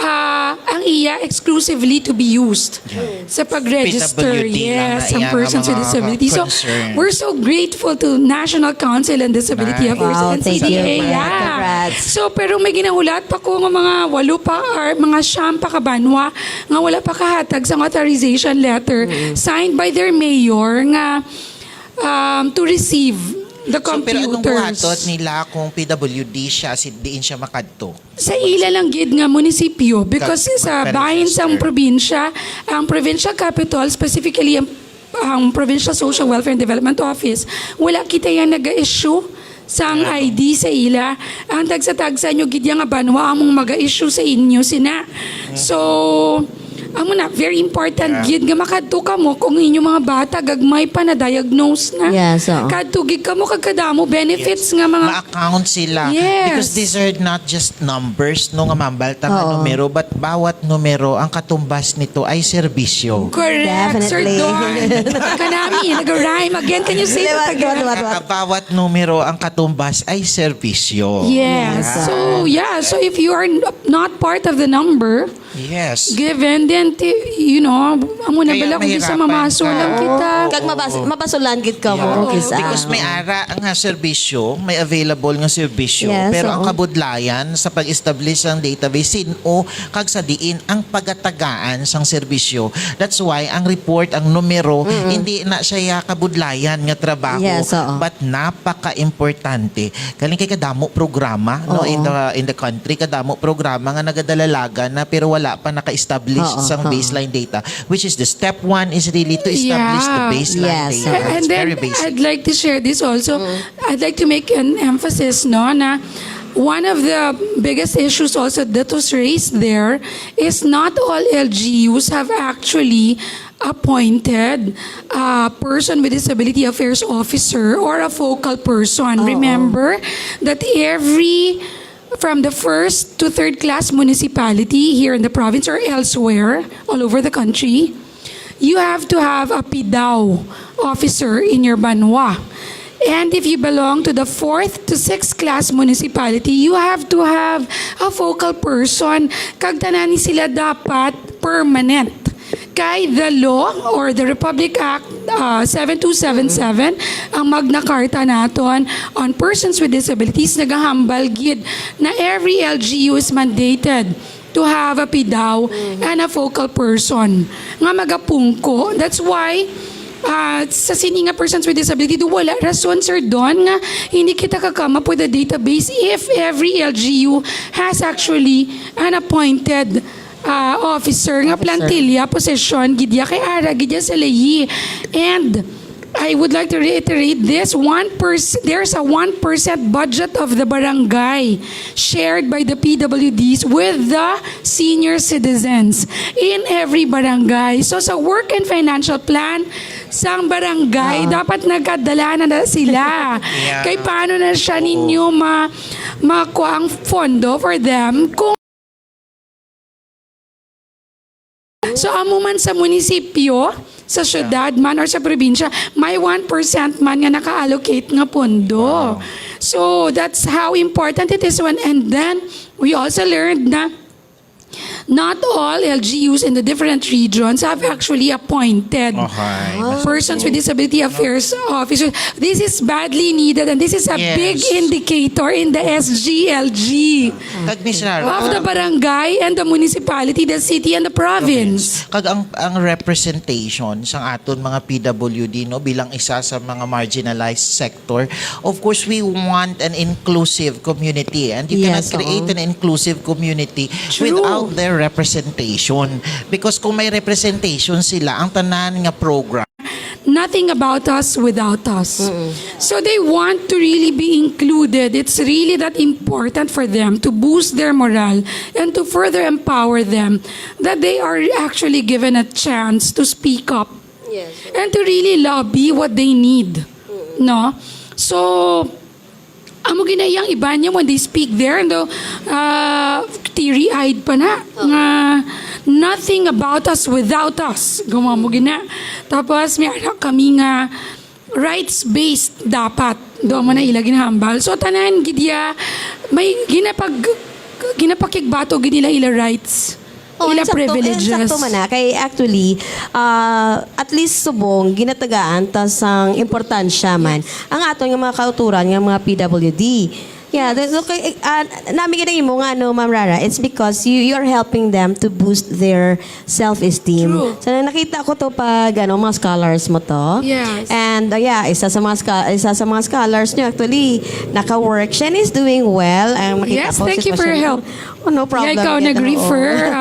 Speaker 2: ang iya exclusively to be used sa pag-register.
Speaker 3: PSWDO
Speaker 2: Ang persons with disability. So, we're so grateful to National Council on Disability Affairs and
Speaker 1: thank you.
Speaker 2: CDA.
Speaker 1: Congrats.
Speaker 2: So, pero may ginahulat pa ko ng mga 8 pa or mga 9 pa kabanwa nga wala pa kahatag sa authorization letter signed by their mayor nga to receive the
Speaker 3: So, pero anong
Speaker 2: computers.
Speaker 3: buhatot nila kung PWD siya, diin siya makadto?
Speaker 2: Sa ila lang gid nga munisipyo because sa bahin sang probinsya, ang provincial capital, specifically ang Provincial Social Welfare and Development Office, wala kita yan nag-issue sang ID sa ila. Ang tagsa-tagsa nyo gid nga banwa among mag-issue sa inyo sina. So, amo na, very important gid nga makadto ka mo kung inyong mga bata gagmay pa na diagnose na.
Speaker 1: Yes, oo.
Speaker 2: Kadto gid ka mo kagkadamo benefits nga mga
Speaker 3: Ma-account sila.
Speaker 2: Yes.
Speaker 3: Because these are not just numbers no nga mambalta nga
Speaker 1: Oo.
Speaker 3: numero, but bawat numero, ang katumbas nito ay serbisyo.
Speaker 2: correct, Sir
Speaker 1: Definitely.
Speaker 2: Don. Kanami, nag-rhyme again. Can you say that again?
Speaker 3: Bawat numero, ang katumbas ay serbisyo.
Speaker 2: Yes. So if you are not part of the number
Speaker 3: Yes.
Speaker 2: given, then amo na
Speaker 3: Kaya
Speaker 2: bala kung sa
Speaker 3: mahirapan
Speaker 2: mamaso
Speaker 3: ka.
Speaker 2: lang kita.
Speaker 1: Kag mabasulan gid ka mo.
Speaker 2: Oo.
Speaker 1: Kisa.
Speaker 3: Because may ara nga serbisyo, may available nga serbisyo,
Speaker 1: Yes,
Speaker 3: pero ang
Speaker 1: oo.
Speaker 3: kabudlayan sa pag-establish ng database o kag sa diin ang pagatagaan sang serbisyo. That's why ang report, ang numero, hindi na siya kabudlayan nga trabaho,
Speaker 1: Yes, oo.
Speaker 3: but napaka-importante. Kaling kay kadamo programa no
Speaker 1: Oo.
Speaker 3: in the country, kadamo programa nga nagadalalagan na pero wala pa naka-establish
Speaker 1: Oo,
Speaker 3: sang
Speaker 1: oo.
Speaker 3: baseline data, which is the step 1 is really to establish the
Speaker 2: Yeah.
Speaker 3: baseline
Speaker 1: Yes.
Speaker 3: data.
Speaker 2: And
Speaker 3: It's
Speaker 2: then
Speaker 3: very basic.
Speaker 2: I'd like to share this also. I'd like to make an emphasis na one of the biggest issues also that was raised there is not all LGUs have actually appointed a person with disability affairs officer or a focal person. Remember that from the first to third class municipality here in the province or elsewhere all over the country, you have to have a PSWDO officer in your banwa. And if you belong to the fourth to sixth class municipality, you have to have a focal person. Kag tanani sila dapat permanent. Kay the law or the Republic Act 7277, ang Magna Carta naton on persons with disabilities, nagahambal gid na every LGU is mandated to have a PSWDO and a focal person nga magapungko. That's why sa sininga persons with disability, wala rason, Sir Don, nga hindi kita kakama po the database if every LGU has actually an appointed officer nga plantilla, posisyon, gidya kay ara, gidya sa layi. And I would like to reiterate this, there's a 1% budget of the barangay shared by the PWDs with the senior citizens in every barangay. So sa work and financial plan, sang barangay, dapat nagkadala na sila.
Speaker 3: Yeah.
Speaker 2: Kay paano na siya ninyo makuha ang fondo for them kung so amo man sa munisipyo, sa syudad man or sa probinsya, may 1% man nga naka-allocate nga pondo. So that's how important it is and then we also learned na not all LGUs in the different regions have actually appointed persons with disability affairs officers. This is badly needed and this is a
Speaker 3: Yes.
Speaker 2: big indicator in the SGLG
Speaker 3: Kag Miss Rara,
Speaker 2: of the barangay and the municipality, the city and the province.
Speaker 3: kag ang representation sang aton mga PWD no bilang isa sa mga marginalized sector, of course we want an inclusive community and you
Speaker 1: Yes,
Speaker 3: cannot create an inclusive community
Speaker 2: True.
Speaker 3: without their representation, because kung may representation sila ang tanan nga program
Speaker 2: Nothing about us without us. So they want to really be included. It's really that important for them to boost their morale and to further empower them that they are actually given a chance to speak up and to really lobby what they need. No? So, amo ginayang iba niya when they speak there, and teary-eyed pa na. Nga, nothing about us without us. Gumawa mo gina. Tapos, may anak kami nga rights-based dapat. Doon mo na ila ginahambal. So, tanan, gidya, may ginapakigbato ginila ila rights. Ila privileges.
Speaker 1: Sakto man na. Kay actually, at least subong, ginatagaan tas ang importansya man. Ang ato nga mga kauturan, nga mga PWD, Yeah, okay, namin kinangin mo nga, no, Ma'am Rara, it's because you are helping them to boost their self-esteem.
Speaker 2: True.
Speaker 1: So, nakita ko to pag, mga scholars mo to.
Speaker 2: Yes.
Speaker 1: And, isa sa mga scholars nyo, actually, naka-work. Siya is doing well. Ang nakita
Speaker 2: Yes,
Speaker 1: ko,
Speaker 2: thank you for your help.
Speaker 1: Oh, no problem.
Speaker 2: Yeah, ikaw nag-refer.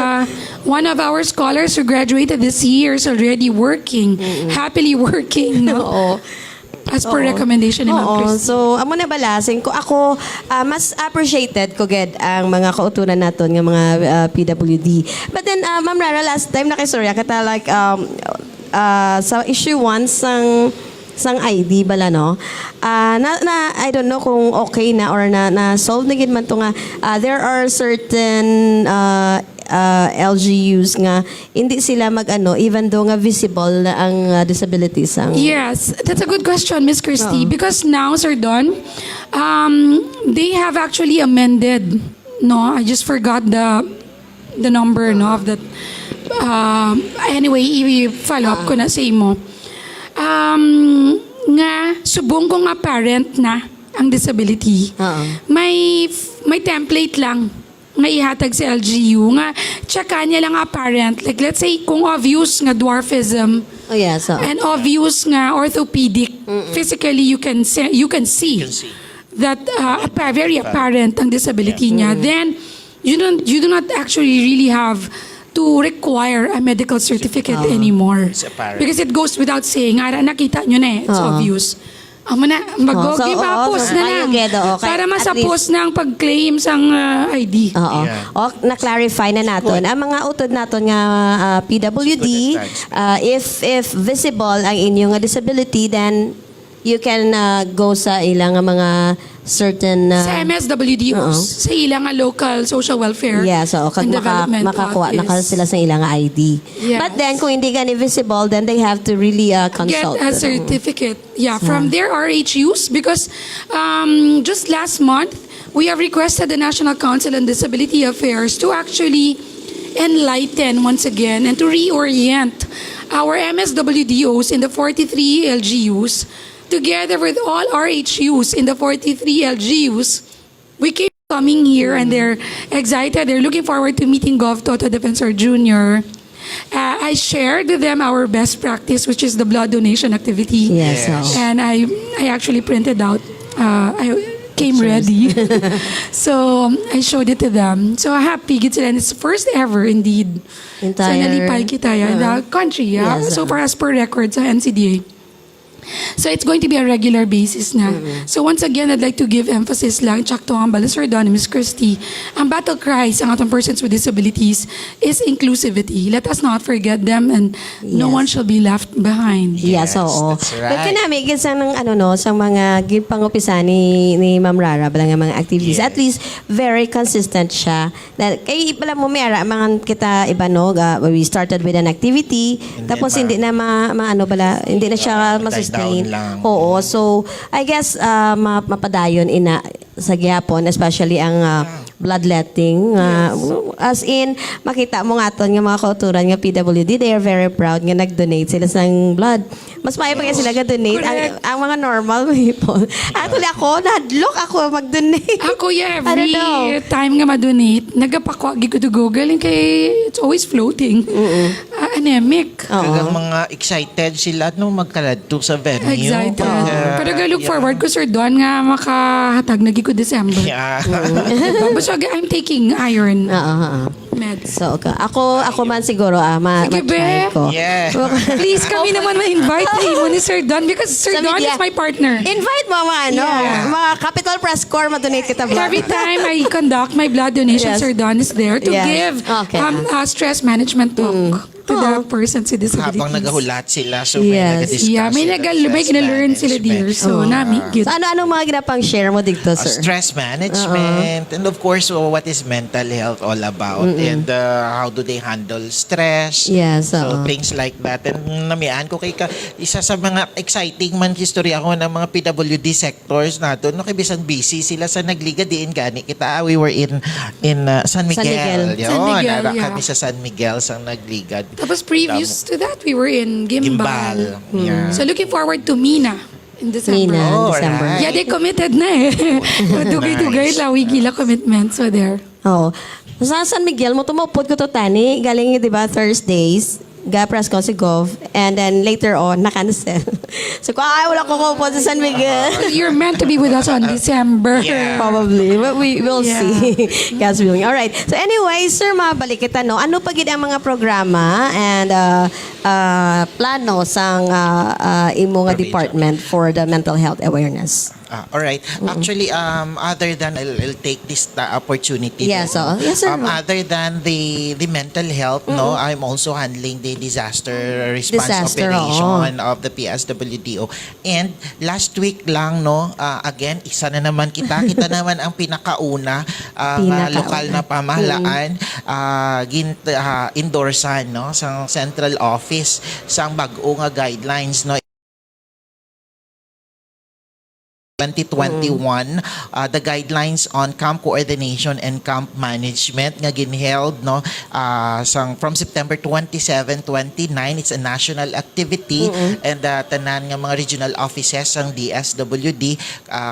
Speaker 2: One of our scholars who graduated this year is already working, happily working, no?
Speaker 1: Oo.
Speaker 2: As per recommendation ni Ma'am
Speaker 1: Oo.
Speaker 2: Cristy.
Speaker 1: So, amo na balasin ko. Ako, mas appreciated ko, Ged, ang mga kautunan naton ng mga PWD. But then, Ma'am Rara, last time nakistorya kita, like, sa issue 1 sang ID bala, no? I don't know kung okay na or na-solve na gid man to nga. There are certain LGUs nga hindi sila even though nga visible na ang disabilities ang
Speaker 2: Yes, that's a good question, Miss Cristy. Because now, Sir Don, they have actually amended. No, I just forgot the number, no, of that. Anyway, i-follow up ko na sa imo. Nga subong kung apparent na ang disability. May template lang nga ihatag sa LGU nga tsaka niya lang apparent, like let's say kung obvious nga dwarfism and obvious nga orthopedic, physically you can see that very apparent ang disability niya, then you do not actually really have to require a medical certificate anymore, because it goes without saying nakita nyo na it's obvious. Amo na, mag-give post na lang. Para masapos na ang pag-claim sang ID.
Speaker 1: Oo. O, na-clarify na naton. Ang mga utod naton nga PWD, if visible ang inyong disability, then you can go sa ilang mga certain
Speaker 2: sa MSWDOs, sa ilang local social welfare
Speaker 1: kag
Speaker 2: and development
Speaker 1: makakuha na
Speaker 2: office.
Speaker 1: sila sa ilang ID.
Speaker 2: Yes.
Speaker 1: But then kung hindi gani visible, then they have to really consult.
Speaker 2: Get a certificate. From their RHUs, because just last month we have requested the National Council on Disability Affairs to actually enlighten once again and to reorient our MSWDOs in the 43 LGUs together with all RHUs in the 43 LGUs. We keep coming here and they're excited. They're looking forward to meeting Gov. Toto Defensor Jr. I shared with them our best practice, which is the blood donation activity.
Speaker 1: Yes.
Speaker 2: And I actually printed out. I came ready. So I showed it to them. So happy gid sila. It's first ever indeed. So nalipay kita in the country. So far as per record sa NCDA. So it's going to be a regular basis na. So once again, I'd like to give emphasis lang, tsak to ang Sir Don and Ms. Cristy, ang battle cry sa atong persons with disabilities is inclusivity. Let us not forget them and no one shall be left behind.
Speaker 1: Yes, oo.
Speaker 3: That's right.
Speaker 1: But kinami, sa ng sa mga gipangupisa ni Ma'am Rara, bala nga mga activities, at least very consistent siya. Kay pala mo mayara, mga kita iba, no, we started with an activity, tapos hindi na hindi na siya masustain. Oo, so I guess mapadayon sa gihapon, especially ang bloodletting. As in, makita mo nga ton nga mga kauturan nga PWD, they are very proud nga nag-donate sila ng blood. Mas maayo pa sila ga-donate ang mga normal people. Actually ako, nadlock ako mag-donate.
Speaker 2: Ako every time nga ma-donate, nagapakwa gid ko to Google kay it's always floating. Anemic.
Speaker 3: Kagang mga excited sila no magkaladto sa venue.
Speaker 2: Excited. Pero look forward ko, Sir Don, nga makahatag na gid ko December. So I'm taking iron meds.
Speaker 1: So, ako man siguro, ma-try ko.
Speaker 3: Yeah.
Speaker 2: Please kami naman ma-invite mo ni Sir Don because Sir Don is my partner.
Speaker 1: Invite mo mga Capital Press Corps, ma-donate kita blood.
Speaker 2: Every time I conduct my blood donation, Sir Don is there to give stress management talk to the persons with disabilities.
Speaker 3: Habang nagahulat sila, so may nag-discuss
Speaker 2: may gina-learn sila dear. So, nami.
Speaker 1: So, ano mga ginapang share mo dito, sir?
Speaker 3: Stress management. And of course, what is mental health all about? And how do they handle stress?
Speaker 1: Yes.
Speaker 3: So, things like that. And namiaan ko kay isa sa mga exciting man history ako ng mga PWD sectors nato. No, kay bisan busy sila sa nagliga diin gani kita. We were in San Miguel.
Speaker 2: San Miguel,
Speaker 3: kami sa San Miguel sang nagligad.
Speaker 2: Tapos previous to that, we were in Gimbal.
Speaker 3: Yeah.
Speaker 2: So looking forward to Mina. In December.
Speaker 1: Mina,
Speaker 3: Oh,
Speaker 1: December.
Speaker 3: right.
Speaker 2: Yeah, they committed na eh. Dugay-dugay, lawi gila commitment. So there.
Speaker 1: Oh. Sa San Miguel mo tumupod ko to tani, galing 'di ba Thursdays. Ga-press ko si Gov, and then later on, na-cancel. So, wala ko kupod sa San Miguel.
Speaker 2: You're meant to be with us on December.
Speaker 3: Yeah.
Speaker 1: Probably. But we will
Speaker 2: Yeah.
Speaker 1: see. God's willing. All right. So anyway, sir, mabalik kita, no? Ano pa gid ang mga programa and plano sang imo nga
Speaker 3: Provincial.
Speaker 1: department for the mental health awareness?
Speaker 3: All right. Actually, other than I'll take this opportunity.
Speaker 1: Yes,
Speaker 3: no?
Speaker 1: yes, sir.
Speaker 3: Other than the mental health, no, I'm also handling the disaster response
Speaker 1: Disaster,
Speaker 3: operation of the PSWDO. And last week lang, no, again, isa na naman kita naman ang pinakauna
Speaker 1: Pinakauna.
Speaker 3: lokal na pamahalaan endorsan, no, sa central office sang bag-o nga guidelines, no. 2021, the guidelines on camp coordination and camp management nga ginheld, no, from September 27, 29. It's a national activity, and tanan nga mga regional offices ng DSWD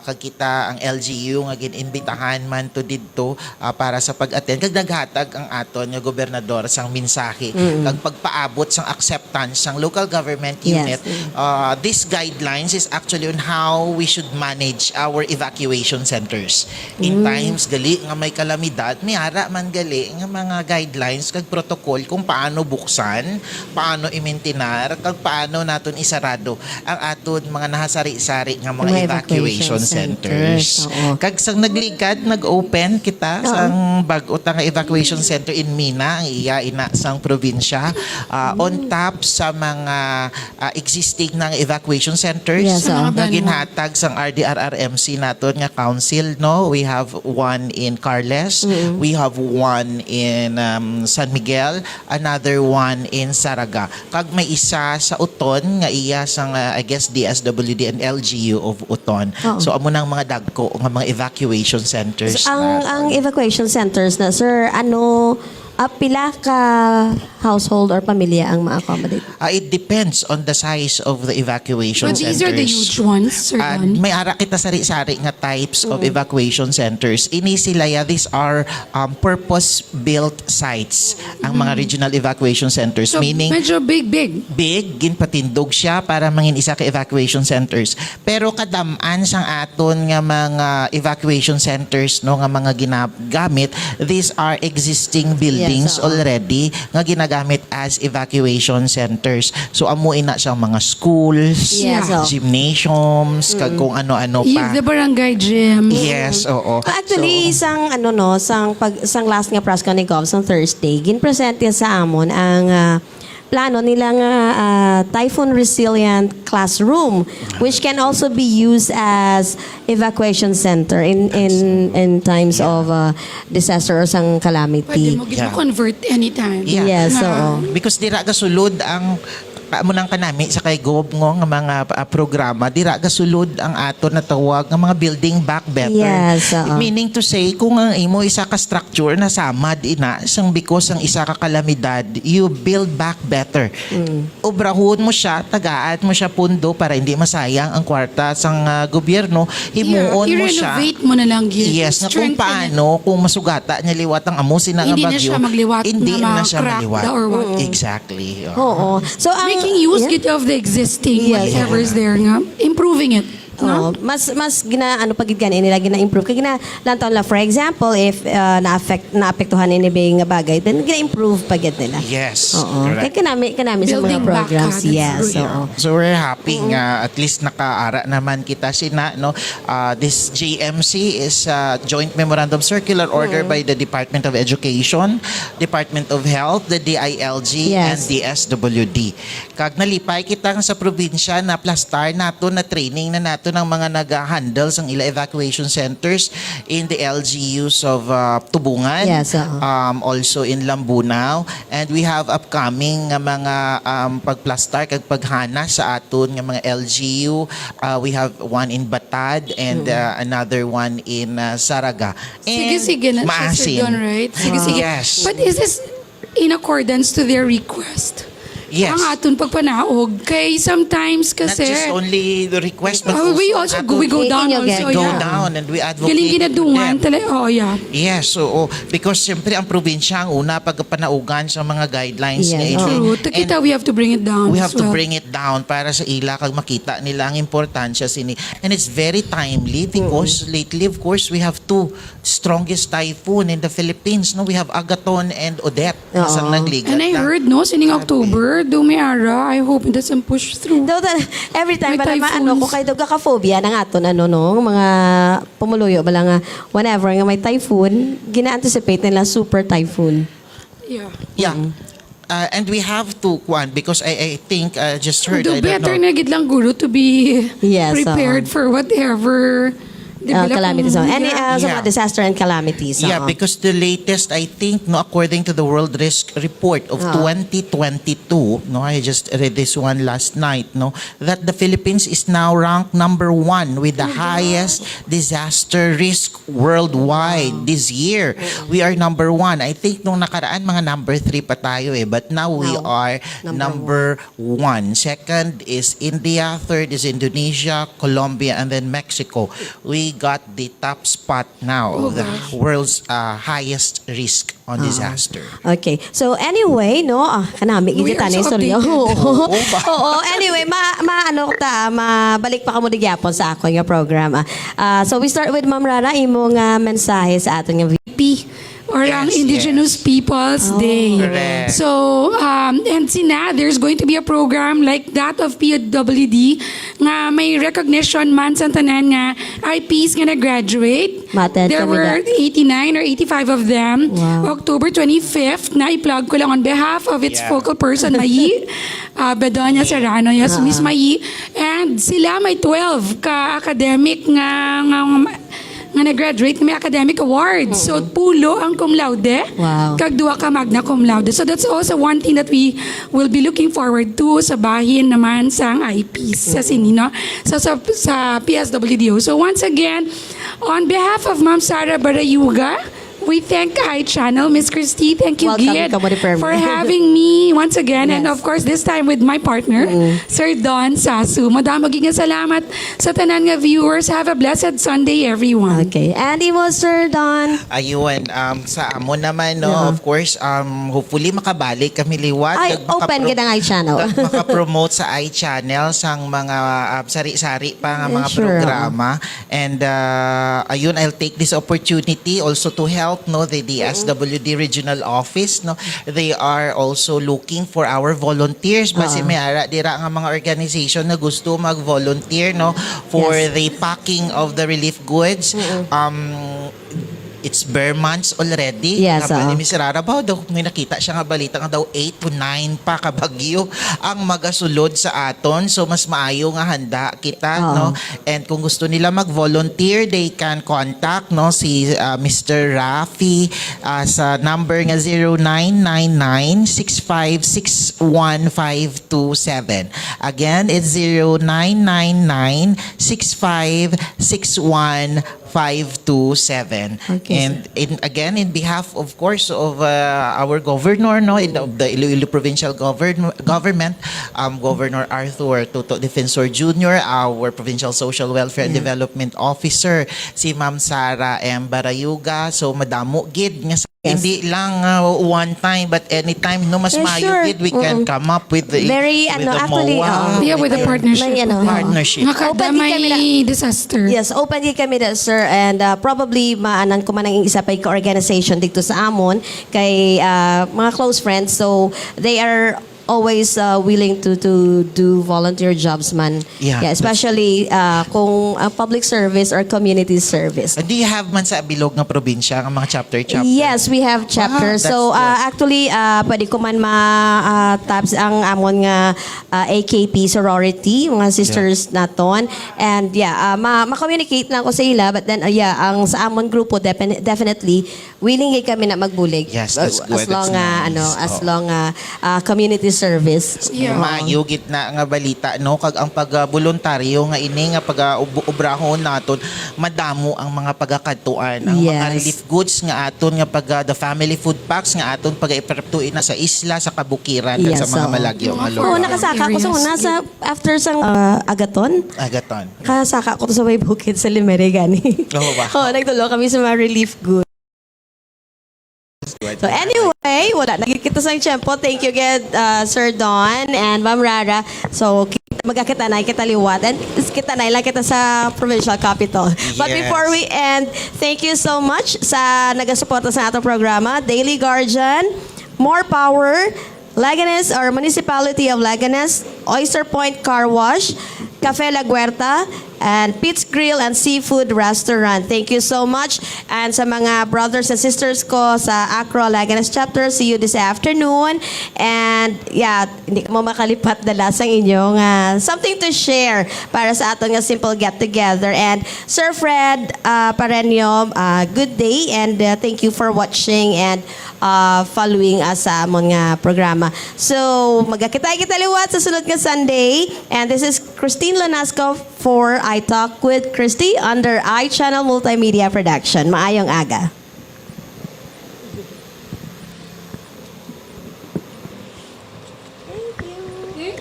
Speaker 3: kag kita ang LGU nga ginimbitahan man to didto para sa pag-attend kag naghatag ang aton nga gobernador sang mensahe kag pagpaabot sang acceptance sang local government unit. These guidelines is actually on how we should manage our evacuation centers. In times gali nga may kalamidad, may ara man gali nga mga guidelines kag protocol kung paano buksan, paano i-maintinar, kag paano naton isarado ang aton mga nahasari-sari nga mga evacuation centers. Kag sang nagligad, nag-open kita sang bag-o nga evacuation center in Mina, ang iya ina sang probinsya, on top sa mga existing ng evacuation centers nga ginhatag sang RDRRMC naton nga council, no. We have one in Carles, we have one in San Miguel, another one in Saraga. Kag may isa sa Uton nga iya sang I guess DSWD and LGU of Uton. So amo nang mga dagko nga mga evacuation centers.
Speaker 1: So, ang evacuation centers na, sir, ano, pila ka household or pamilya ang ma-accommodate?
Speaker 3: It depends on the size of the evacuation
Speaker 2: But
Speaker 3: centers.
Speaker 2: these are the huge ones, Sir Don.
Speaker 3: May ara kita sari-sari nga types of evacuation centers. Ini sila these are purpose-built sites ang mga regional evacuation centers.
Speaker 2: So,
Speaker 3: Meaning,
Speaker 2: medyo big.
Speaker 3: big, ginpatindog siya para mangin isa ka evacuation centers. Pero kadamaan sang aton nga mga evacuation centers, no, nga mga ginagamit, these are existing buildings already nga ginagamit as evacuation centers. So amuin na siyang mga schools, gymnasiums, kag kung ano-ano pa.
Speaker 2: The barangay gym.
Speaker 3: Yes, oo.
Speaker 1: Actually,
Speaker 3: So,
Speaker 1: sang last nga press con ni Gov sang Thursday, ginpresent sa amon ang plano nilang typhoon resilient classroom, which can also be used as evacuation center in times of disaster or sang
Speaker 2: Pwede
Speaker 1: calamity.
Speaker 2: mo convert anytime.
Speaker 1: Yes, oo.
Speaker 3: because dira gasulod ang kamunang kanami sa kay Gob nga mga programa, dira gasulod ang ato na tawag nga mga building back better.
Speaker 1: Yes,
Speaker 3: Meaning to say, kung ang imo isa ka structure na samad ina sang because ang isa ka kalamidad, you build back better. Obrahon mo siya, tagaan mo siya pundo para hindi masayang ang kwarta sang gobyerno. Himuon mo siya.
Speaker 2: I-renovate mo na lang yun.
Speaker 3: Yes, na kung paano, kung masugata niya liwat ang amusin nga
Speaker 2: Hindi na
Speaker 3: bagyo,
Speaker 2: siya magliwat
Speaker 3: hindi
Speaker 2: na
Speaker 3: na siya
Speaker 2: ma-crack
Speaker 3: maliwat.
Speaker 2: na or what.
Speaker 3: Exactly.
Speaker 1: Oo. So
Speaker 2: Making use of the existing whatever is there nga. Improving it.
Speaker 1: mas ano pagid gani nila gina-improve kay lantaw la, for example, if naapektuhan ini bang nga bagay, then gina-improve pagid nila.
Speaker 3: Yes.
Speaker 1: Oo. Kay
Speaker 3: Correct.
Speaker 1: kanami sa mga
Speaker 2: Building back,
Speaker 1: programs.
Speaker 2: that's
Speaker 1: Yes.
Speaker 2: good.
Speaker 1: Oo.
Speaker 3: So we're happy nga at least nakaara naman kita sina, no. This JMC is a joint memorandum circular order by the Department of Education, Department of Health, the DILG, and
Speaker 1: Yes.
Speaker 3: DSWD. Kag nalipay kita nga sa probinsya na plastar nato na training na nato ng mga nag-handle sang ila evacuation centers in the LGUs of Tubungan,
Speaker 1: Yes,
Speaker 3: also in Lambunaw, and we have upcoming nga mga pagplastar kag paghana sa aton nga mga LGU. We have one in Batad and another one in Saraga. And
Speaker 2: Sige na siya, Sir
Speaker 3: maasin.
Speaker 2: Don, right? Sige.
Speaker 3: Yes.
Speaker 2: But is this in accordance to their request?
Speaker 3: Yes.
Speaker 2: ang aton pagpanaog. Kay sometimes
Speaker 3: Not
Speaker 2: kasi
Speaker 3: just only the request, but
Speaker 2: we
Speaker 3: also
Speaker 2: also we go down
Speaker 1: Inyo,
Speaker 2: also.
Speaker 3: go
Speaker 2: Yeah.
Speaker 3: down and we advocate
Speaker 2: Galing
Speaker 3: for
Speaker 2: ginadungan
Speaker 3: them.
Speaker 2: tala. Oh yeah.
Speaker 3: Yes, so because siyempre ang probinsya ang una pagpanaugan sa mga guidelines
Speaker 1: Yes,
Speaker 3: niya.
Speaker 2: True. Takita, we have to bring it down.
Speaker 3: We have
Speaker 2: as
Speaker 3: to
Speaker 2: well.
Speaker 3: bring it down para sa ila kag makita nila ang importansya sini. And it's very timely because lately, of course, we have two strongest typhoon in the Philippines. No, we have Agaton and Odette. Nasang nagligat
Speaker 2: And I
Speaker 3: na.
Speaker 2: heard, no, sining October, Dumiara, I hope it doesn't push through.
Speaker 1: Daw every time
Speaker 2: May
Speaker 1: bala maano ko
Speaker 2: typhoons.
Speaker 1: kay dog ka-phobia ng aton mga pumuluyo bala nga whenever nga may typhoon, gina-anticipate nila super typhoon.
Speaker 2: Yeah.
Speaker 3: Yeah. And we have to, Kwan, because I think, just heard,
Speaker 2: Do
Speaker 3: I don't
Speaker 2: better
Speaker 3: know.
Speaker 2: na gid lang guro to be
Speaker 1: Yes,
Speaker 2: prepared for whatever
Speaker 1: Calamities. Any
Speaker 2: Yeah.
Speaker 1: sa mga disaster and calamities.
Speaker 3: Yeah, because the latest, I think, no, according to the World Risk Report of 2022, no, I just read this one last night, no, that the Philippines is now ranked number 1 with the highest disaster risk worldwide this year. We are number 1. I think nung nakaraan, mga number 3 pa tayo but now we
Speaker 1: Now,
Speaker 3: are number 1. Second is India, third is Indonesia, Colombia, and then Mexico. We got the top spot now, the world's highest risk on disaster.
Speaker 1: Okay. So anyway, no, kanami
Speaker 2: We
Speaker 1: gid
Speaker 2: are
Speaker 1: tanay
Speaker 2: so
Speaker 1: istorya.
Speaker 2: updated.
Speaker 1: Oo, anyway, maano ta, mabalik pa kamo gyapon sa ako nga program. So we start with Ma'am Rara imong mensahe sa aton nga
Speaker 2: VP or ang
Speaker 3: Yes,
Speaker 2: Indigenous Peoples Day.
Speaker 3: Correct.
Speaker 2: So, and sina, there's going to be a program like that of PSWD nga may recognition man sa tanan nga IPs nga na-graduate.
Speaker 1: Ma-attend
Speaker 2: There
Speaker 1: kami
Speaker 2: were
Speaker 1: that.
Speaker 2: 89 or 85 of them.
Speaker 1: Wow.
Speaker 2: October 25th, na i-plug ko lang on behalf of its
Speaker 3: Yeah.
Speaker 2: focal person, Mayi, Bedonia Serrano, yes, Miss Mayi. And sila may 12 ka academic nga nag-graduate may academic awards. So, pulo ang cum laude.
Speaker 1: Wow.
Speaker 2: Kag duwa ka magna cum laude. So, that's also one thing that we will be looking forward to sa bahin naman sa IPs sa sinino. So, sa PSWDO. So, once again, on behalf of Ma'am Sara Barayuga, we thank iChannel, Miss Cristy. Thank you,
Speaker 1: Welcome,
Speaker 2: Gid,
Speaker 1: Kamari Permi.
Speaker 2: for having me once again. And
Speaker 1: Yes.
Speaker 2: of course, this time with my partner, Sir Don SASU. Madamo gid nga salamat sa tanan nga viewers. Have a blessed Sunday, everyone.
Speaker 1: Okay. And imo Sir Don.
Speaker 3: Ayun, sa amo naman, no, of course, hopefully makabalik kami liwat.
Speaker 1: Ay, open gid ang iChannel.
Speaker 3: Makapromote sa iChannel sang mga sari-sari pa nga mga
Speaker 1: Sure.
Speaker 3: programa. And ayun, I'll take this opportunity also to help the DSWD Regional Office. No, they are also looking for our volunteers. Basi may ara dira nga mga organization na gusto mag-volunteer for
Speaker 1: Yes.
Speaker 3: the packing of the relief goods. It's bare months already.
Speaker 1: Yes,
Speaker 3: Ni Miss Rara daw may nakita siya nga balita nga daw 8 to 9 pa kabagyo ang magasulod sa aton. So mas maayo nga handa kita, no. And kung gusto nila mag-volunteer, they can contact si Mr. Rafi sa number nga 0999-6561527. Again, it's 0999-6561527.
Speaker 1: Okay,
Speaker 3: And again, in behalf, of course, of our governor, of the Iloilo Provincial Government, Governor Arthur Toto Defensor Jr., our Provincial Social Welfare and Development Officer, si Ma'am Sara M. Barayuga. So, madamo gid nga hindi lang one time but anytime mas
Speaker 1: Yeah,
Speaker 3: maayo
Speaker 1: sure.
Speaker 3: gid we can come up with the
Speaker 1: Very,
Speaker 3: with the
Speaker 1: actually,
Speaker 3: MOA,
Speaker 2: Yeah, with the partnership.
Speaker 1: May,
Speaker 3: partnership.
Speaker 2: Nakada
Speaker 1: Open din kami
Speaker 2: may disaster.
Speaker 1: Yes, open din kami na, sir. And probably maanan ko man ang isa pa ka-organization dito sa amon kay mga close friends. So, they are always willing to do volunteer jobs man.
Speaker 3: Yeah,
Speaker 1: especially kung public service or community service.
Speaker 3: Do you have man sa bilog nga probinsya ang mga chapter?
Speaker 1: Yes, we have chapters.
Speaker 3: Wow,
Speaker 1: So
Speaker 3: that's good.
Speaker 1: actually pwede ko man ma-tabs ang amon nga AKP sorority, mga sisters naton. And ma-communicate lang ko sa ila, but then ang sa amon grupo definitely willing kami na magbulig.
Speaker 3: Yes, that's good.
Speaker 1: As long
Speaker 3: That's nice.
Speaker 1: as long community service.
Speaker 2: Yeah.
Speaker 3: Maayo gitna nga balita no kag ang pag-voluntaryo nga ini nga pag-ubrahon naton madamo ang mga pagakadtuan ang mga
Speaker 1: Yes.
Speaker 3: relief goods nga aton nga the family food packs nga aton pag-ipertuin na sa isla sa kabukiran
Speaker 1: Yes,
Speaker 3: sa mga
Speaker 1: oo.
Speaker 3: malagyo nga
Speaker 2: Oo,
Speaker 1: Oo,
Speaker 3: lugar.
Speaker 1: nakasaka ko sa una sa after sang agaton.
Speaker 3: Agaton.
Speaker 1: Kasaka ko to sa may bukid sa Limere gani.
Speaker 3: Oo ba?
Speaker 1: Oo, nagtulo kami sa mga relief goods. So anyway, wala nagkikita sa tiyempo. Thank you again, Sir Don and Ma'am Rara. So magkakita na kita liwat and kita na lang kita sa provincial capital. But
Speaker 3: Yes.
Speaker 1: before we end, thank you so much sa nagasuporta sa atong programa, Daily Guardian, More Power, Leganes or Municipality of Leganes, Oyster Point Car Wash, Cafe La Guerta, and Pete's Grill and Seafood Restaurant. Thank you so much. And sa mga brothers and sisters ko sa Acro Leganes chapter, see you this afternoon. And yeah, hindi ko mo makalipat dala sa inyong something to share para sa aton nga simple get together. And Sir Fred Parenyo, good day and thank you for watching and following us sa amon nga programa. So, magkakita-kita liwat sa sunod nga Sunday. And this is Christine Lunasco for I Talk with Cristy under iChannel Multimedia Production. Maayong aga.
Speaker 2: Thank you.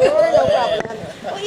Speaker 1: No problem.